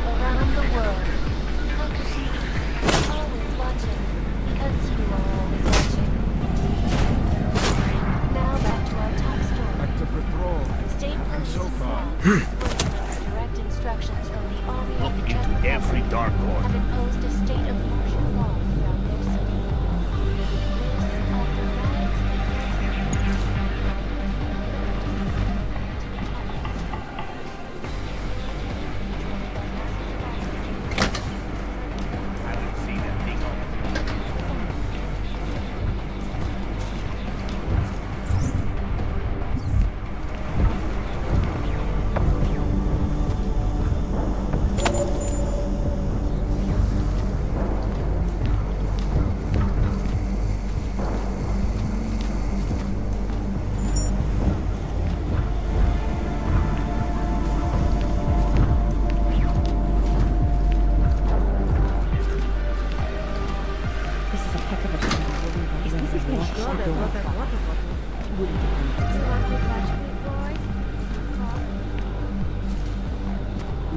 Around the world. Always watching, because you are always watching. Now back to our top story. Back to patrol. State police So far. direct instructions from the Army of the Every Dark Lord. have imposed a state of martial law throughout their city. This, after riots I haven't seen that thing on. This is a heck of a time to worry about This is the water water bottle. Wouldn't it be You want to touch me, boy?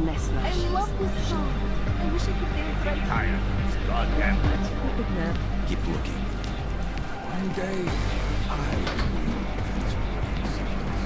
less I lashes? love this song. I wish I could dance right Tired of this goddamn Good enough. Keep looking. One day, I will make these poor decisions.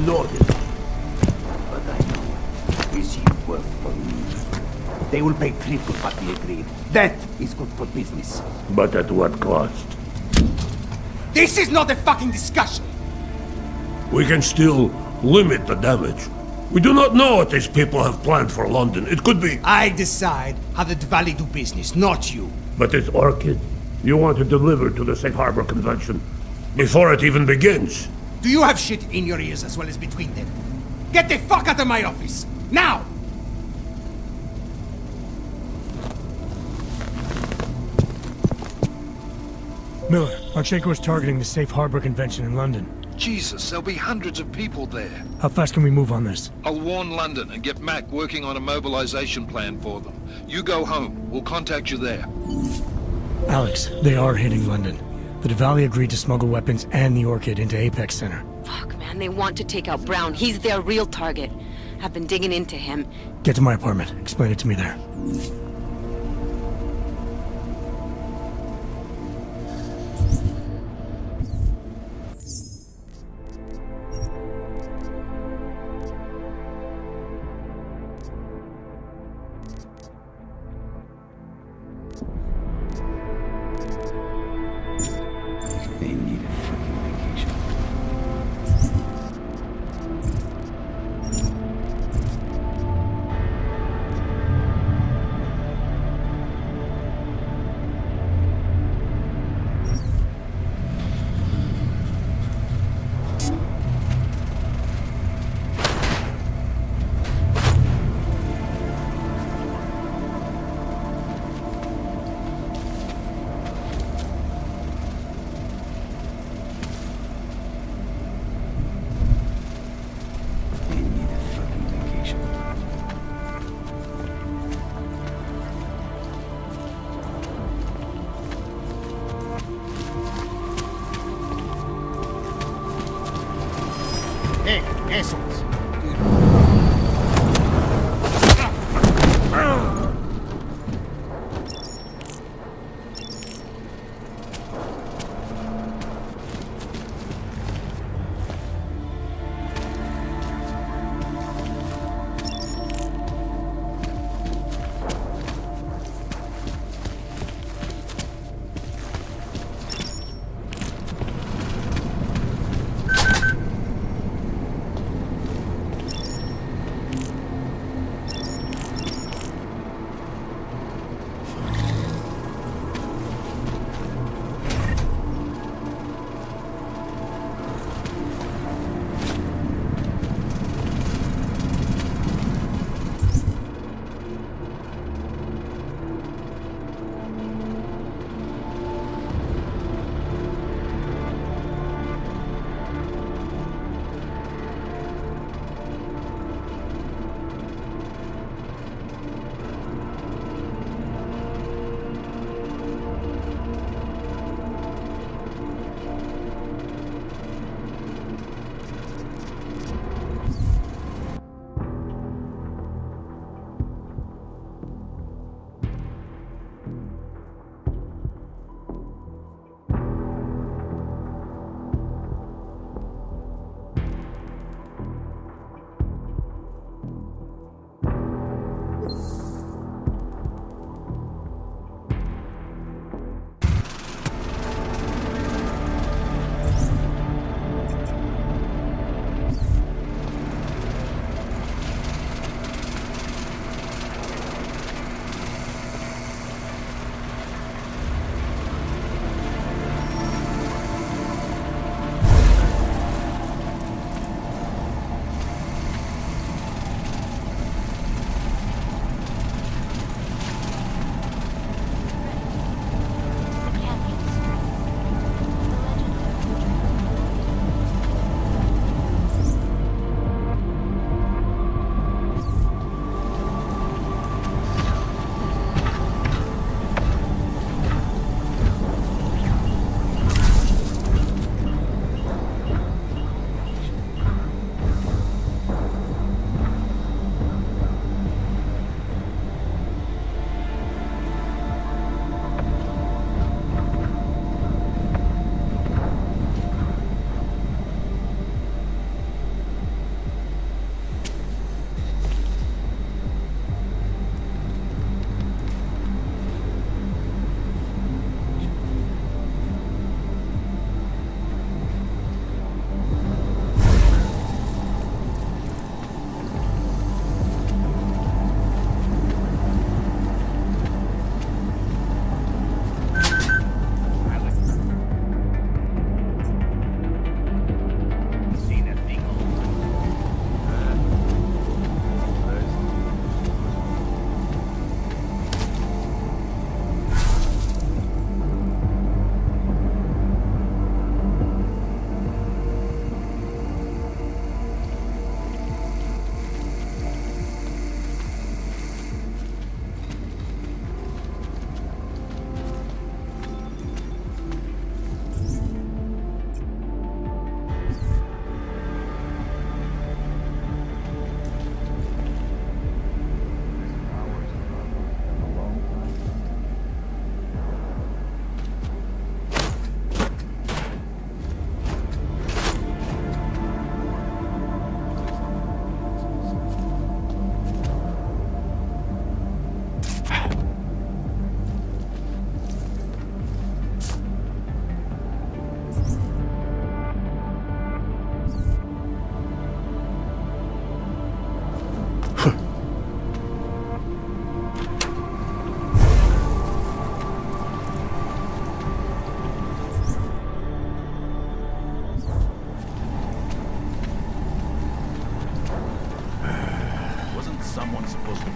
Loaded. But I know. Is he work for me? They will pay triple what we agreed. That is good for business. But at what cost? This is not a fucking discussion! We can still limit the damage. We do not know what these people have planned for London. It could be... I decide how the Valley do business, not you. But this Orchid, you want to deliver to the Safe Harbor Convention before it even begins. Do you have shit in your ears as well as between them? Get the fuck out of my office! Now! Miller, Marchenko is targeting the Safe Harbor Convention in London. Jesus, there'll be hundreds of people there. How fast can we move on this? I'll warn London and get Mac working on a mobilization plan for them. You go home. We'll contact you there. Alex, they are hitting London. The Diwali agreed to smuggle weapons and the Orchid into Apex Center. Fuck, man, they want to take out Brown. He's their real target. I've been digging into him. Get to my apartment. Explain it to me there. They need a fucking vacation. They need a fucking vacation. Hey, assholes.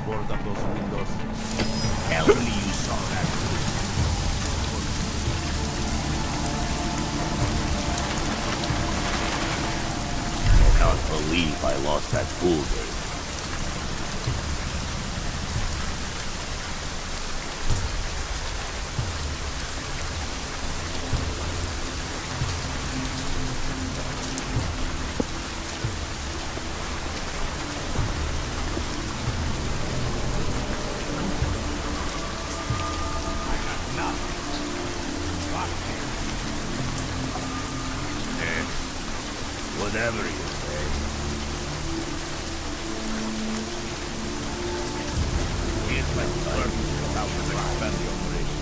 board up those windows. Tell me you saw that. I can't believe I lost that pool game. Whatever you say. Here's my first about to expand the operation.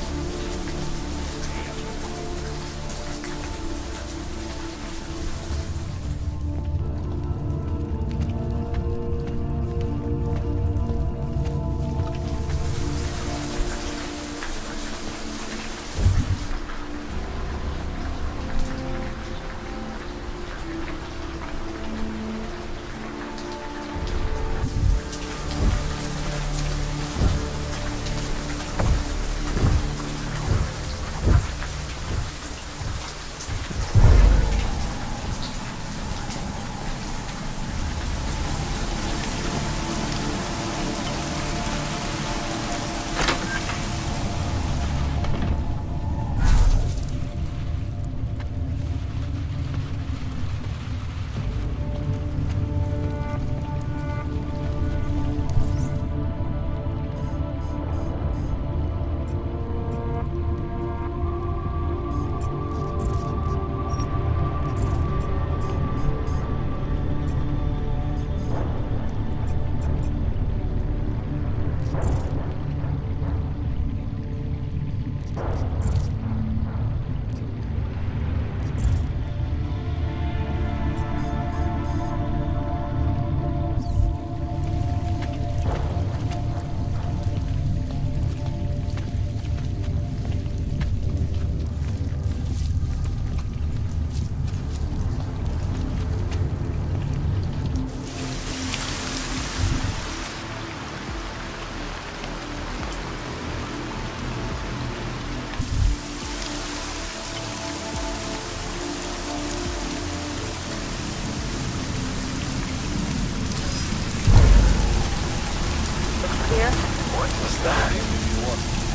What was that?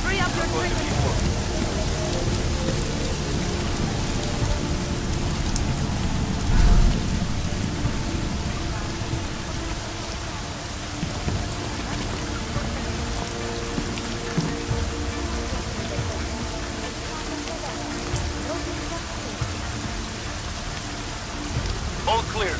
Free up your trigger. All clear.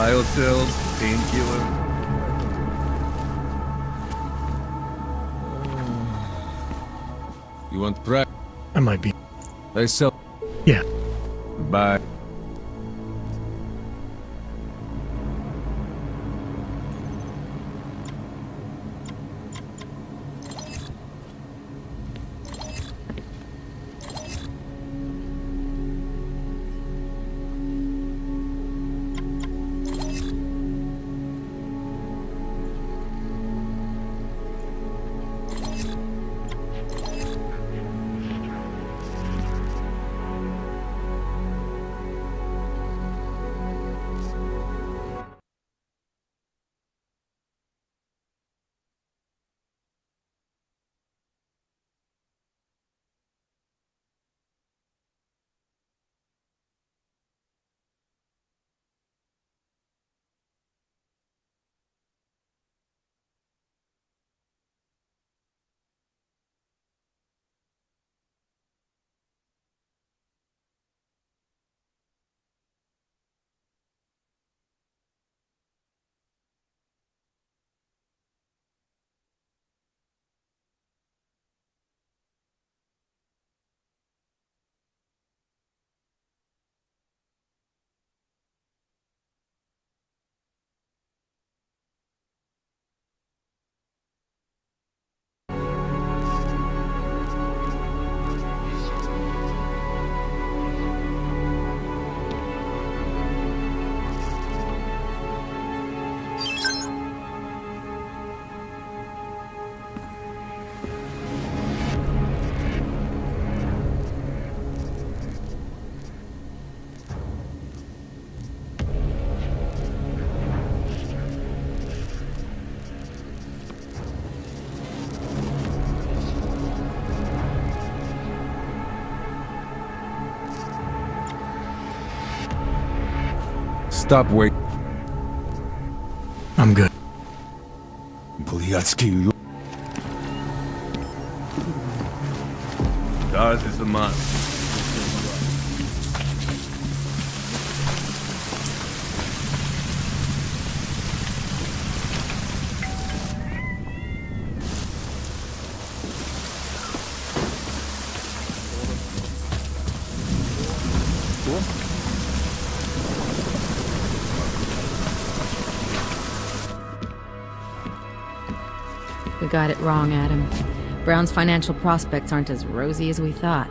Biocells, painkiller. You want prep? I might be. They sell. Yeah. Bye. Stop waiting. I'm good. Ours is the man. We got it wrong, Adam. Brown's financial prospects aren't as rosy as we thought.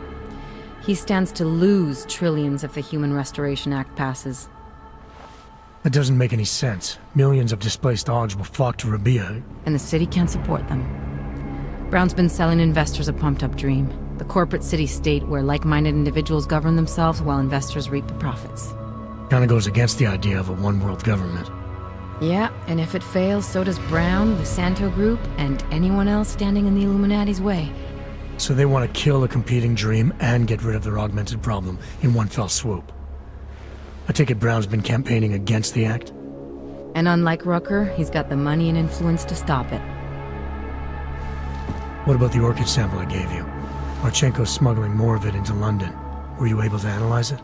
He stands to lose trillions if the Human Restoration Act passes. That doesn't make any sense. Millions of displaced Augs will flock to Rabia. And the city can't support them. Brown's been selling investors a pumped-up dream. The corporate city-state where like-minded individuals govern themselves while investors reap the profits. Kinda goes against the idea of a one-world government. Yeah, and if it fails, so does Brown, the Santo Group, and anyone else standing in the Illuminati's way. So they want to kill a competing dream and get rid of their augmented problem in one fell swoop. I take it Brown's been campaigning against the act? And unlike Rucker, he's got the money and influence to stop it. What about the orchid sample I gave you? Marchenko's smuggling more of it into London. Were you able to analyze it?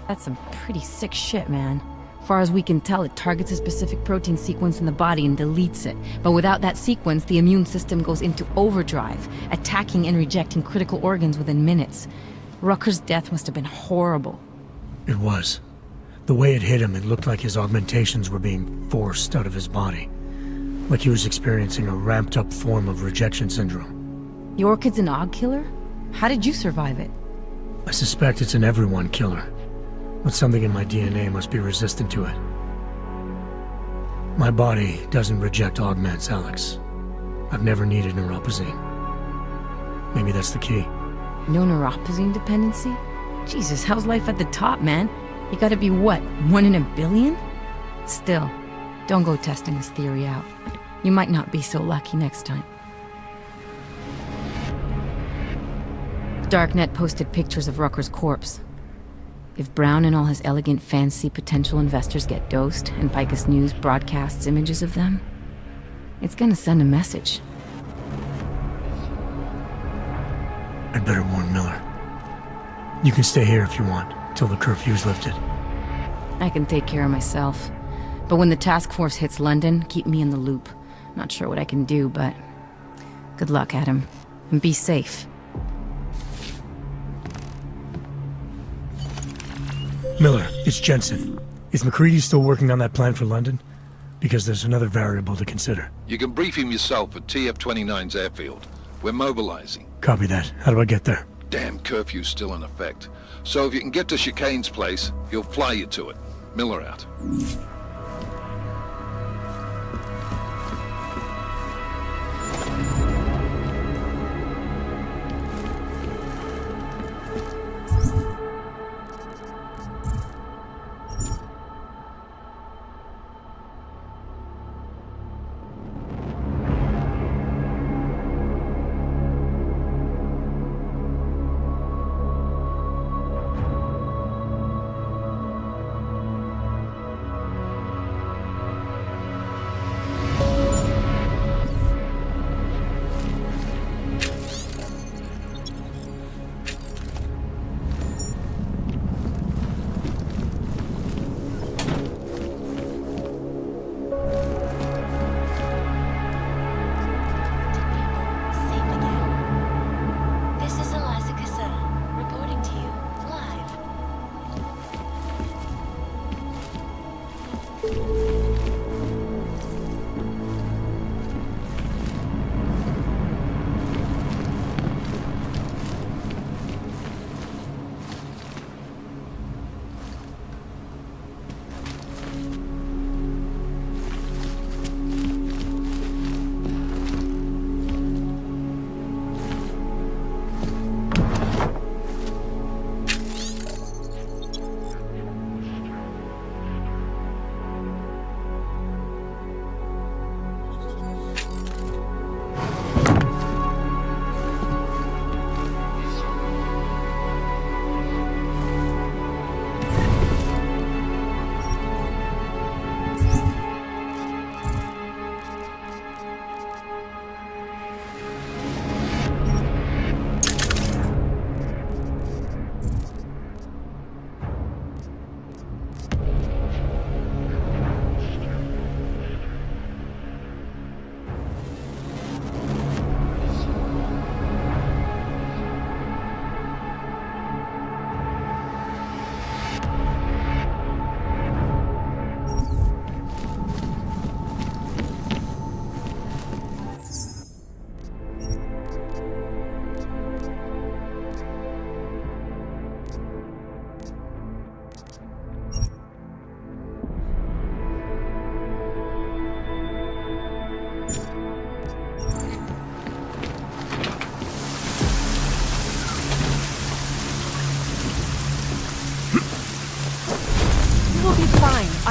That's some pretty sick shit, man. Far as we can tell, it targets a specific protein sequence in the body and deletes it. But without that sequence, the immune system goes into overdrive, attacking and rejecting critical organs within minutes. Rucker's death must have been horrible. It was. The way it hit him, it looked like his augmentations were being forced out of his body. Like he was experiencing a ramped-up form of rejection syndrome. The orchid's an Aug killer? How did you survive it? I suspect it's an everyone killer. But something in my DNA must be resistant to it. My body doesn't reject augments, Alex. I've never needed neuropozyne. Maybe that's the key. No neuropozyne dependency? Jesus, how's life at the top, man? You gotta be what, 1 in a billion? Still, don't go testing this theory out. You might not be so lucky next time. Darknet posted pictures of Rucker's corpse. If Brown and all his elegant, fancy potential investors get dosed, and Picus News broadcasts images of them, it's gonna send a message. I'd better warn Miller. You can stay here if you want, till the curfew's lifted. I can take care of myself. But when the task force hits London, keep me in the loop. Not sure what I can do, but... good luck, Adam. And be safe. Miller, it's Jensen. Is McCready still working on that plan for London? Because there's another variable to consider. You can brief him yourself at TF-29's airfield. We're mobilizing. Copy that. How do I get there? Damn curfew's still in effect. So if you can get to Chicane's place, he'll fly you to it. Miller out.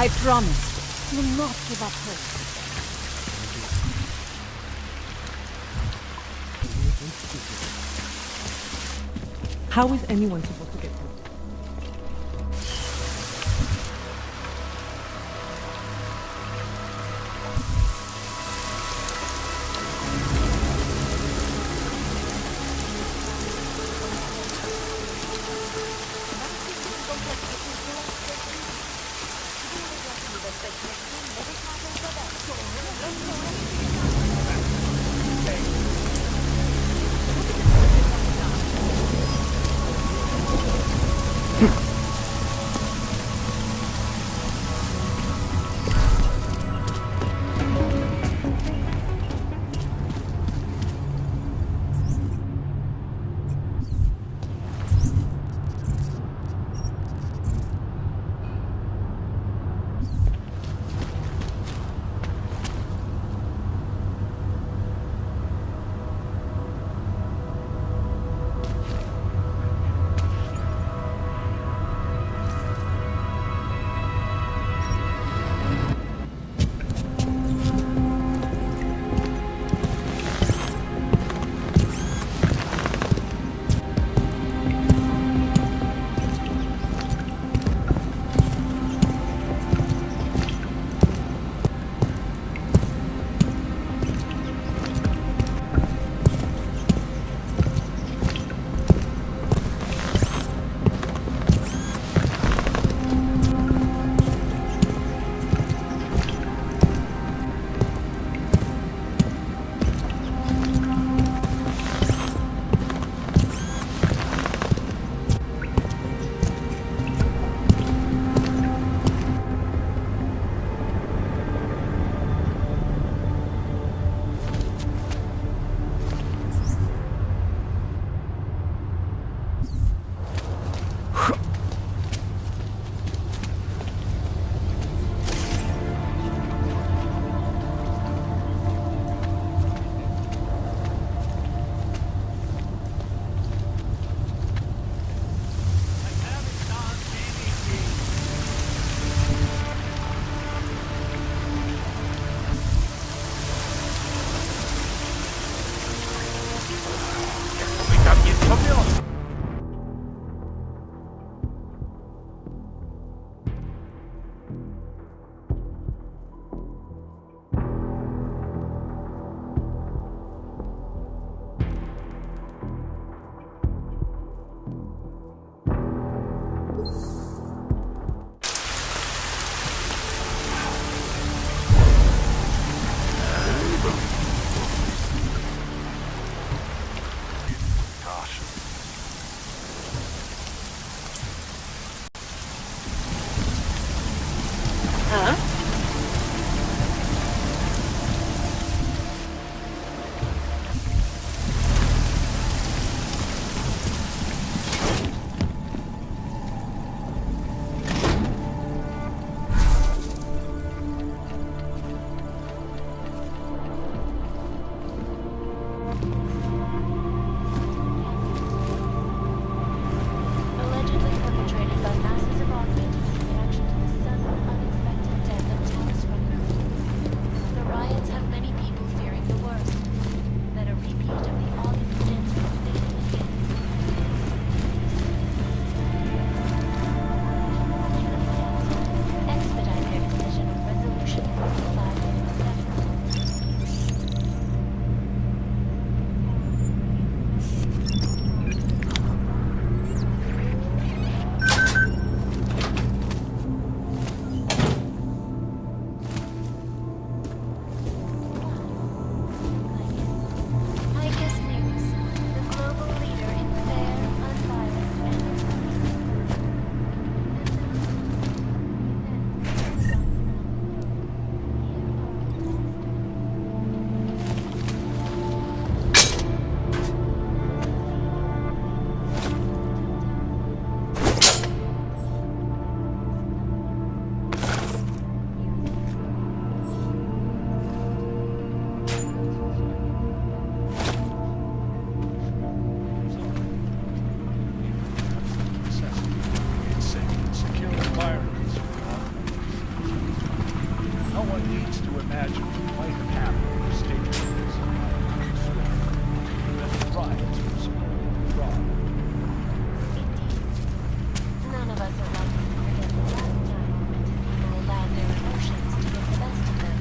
I promise. Will not give up hope. How is anyone supposed to get through? Allegedly perpetrated by masses of augmenters in reaction to the sudden, unexpected death of Talus Rucker. The riots have many people fearing the worst, that a repeat of the August death will fade again. Expedite their decision on resolution of the 5-minute spectrum. ICAS News, the global leader in fair, unbiased, and Secure environments. No one needs to imagine what might have happened in the state of things. That the riots were supported fraud. none of us are likely to forget the last time people allowed their emotions to get the best of them.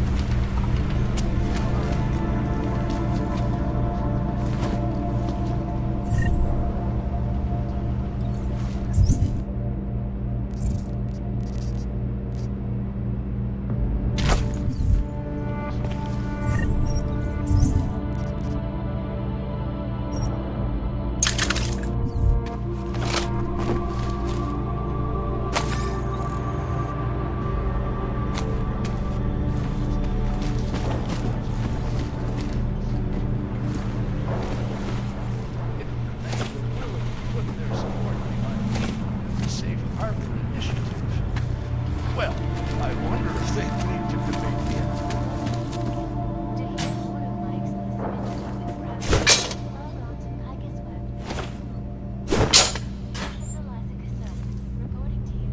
Put their support behind the Safe Harbor Initiative. Well, I wonder if they think to debate the end. To hear more of my exclusive interview with Bradley, log on to ICAS web. This is Eliza Cassell, reporting to you.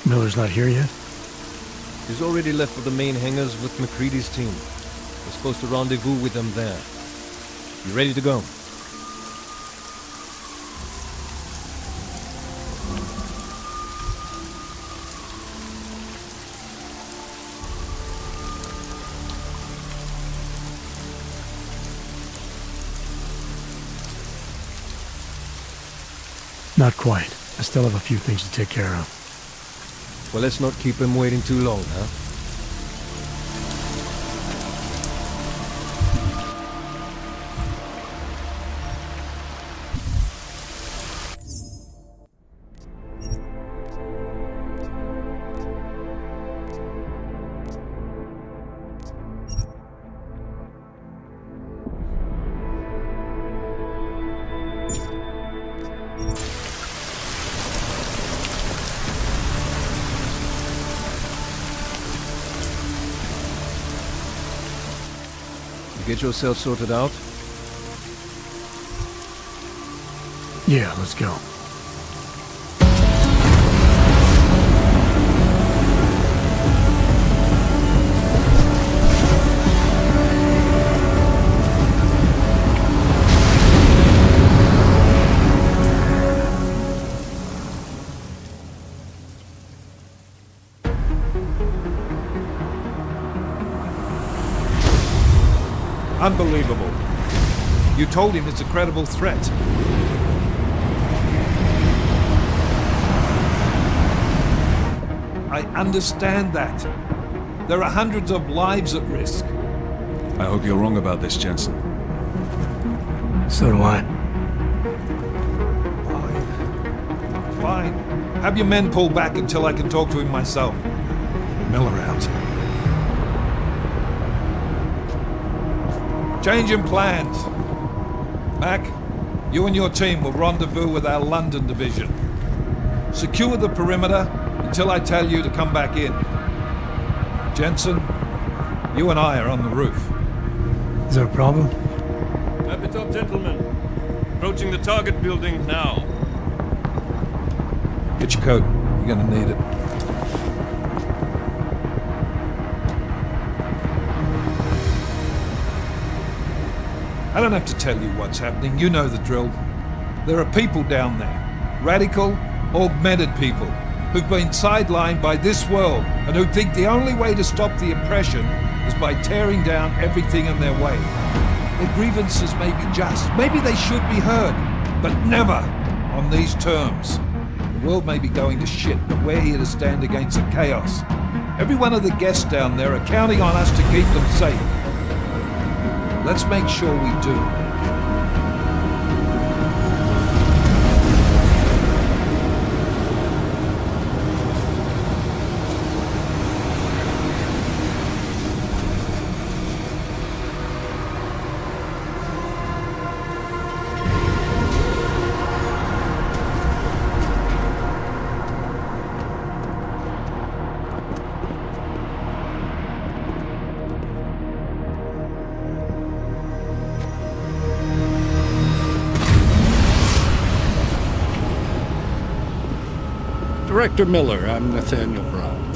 Miller's not here yet? He's already left for the main hangars with McCready's team. We're supposed to rendezvous with them there. You ready to go? Not quite. I still have a few things to take care of. Well, let's not keep him waiting too long, huh? You get yourself sorted out? Yeah, let's go. Unbelievable. You told him it's a credible threat. I understand that. There are hundreds of lives at risk. I hope you're wrong about this, Jensen. So do I. Fine. Have your men pull back until I can talk to him myself. Miller out. Change in plans. Mac, you and your team will rendezvous with our London division. Secure the perimeter until I tell you to come back in. Jensen, you and I are on the roof. Is there a problem? Wrap it up, gentlemen. Approaching the target building now. Get your coat. You're gonna need it. I don't have to tell you what's happening. You know the drill. There are people down there. Radical, augmented people who've been sidelined by this world and who think the only way to stop the oppression is by tearing down everything in their way. Their grievances may be just. Maybe they should be heard, but never on these terms. The world may be going to shit, but we're here to stand against the chaos. Every one of the guests down there are counting on us to keep them safe. Let's make sure we do. Director Miller, I'm Nathaniel Brown.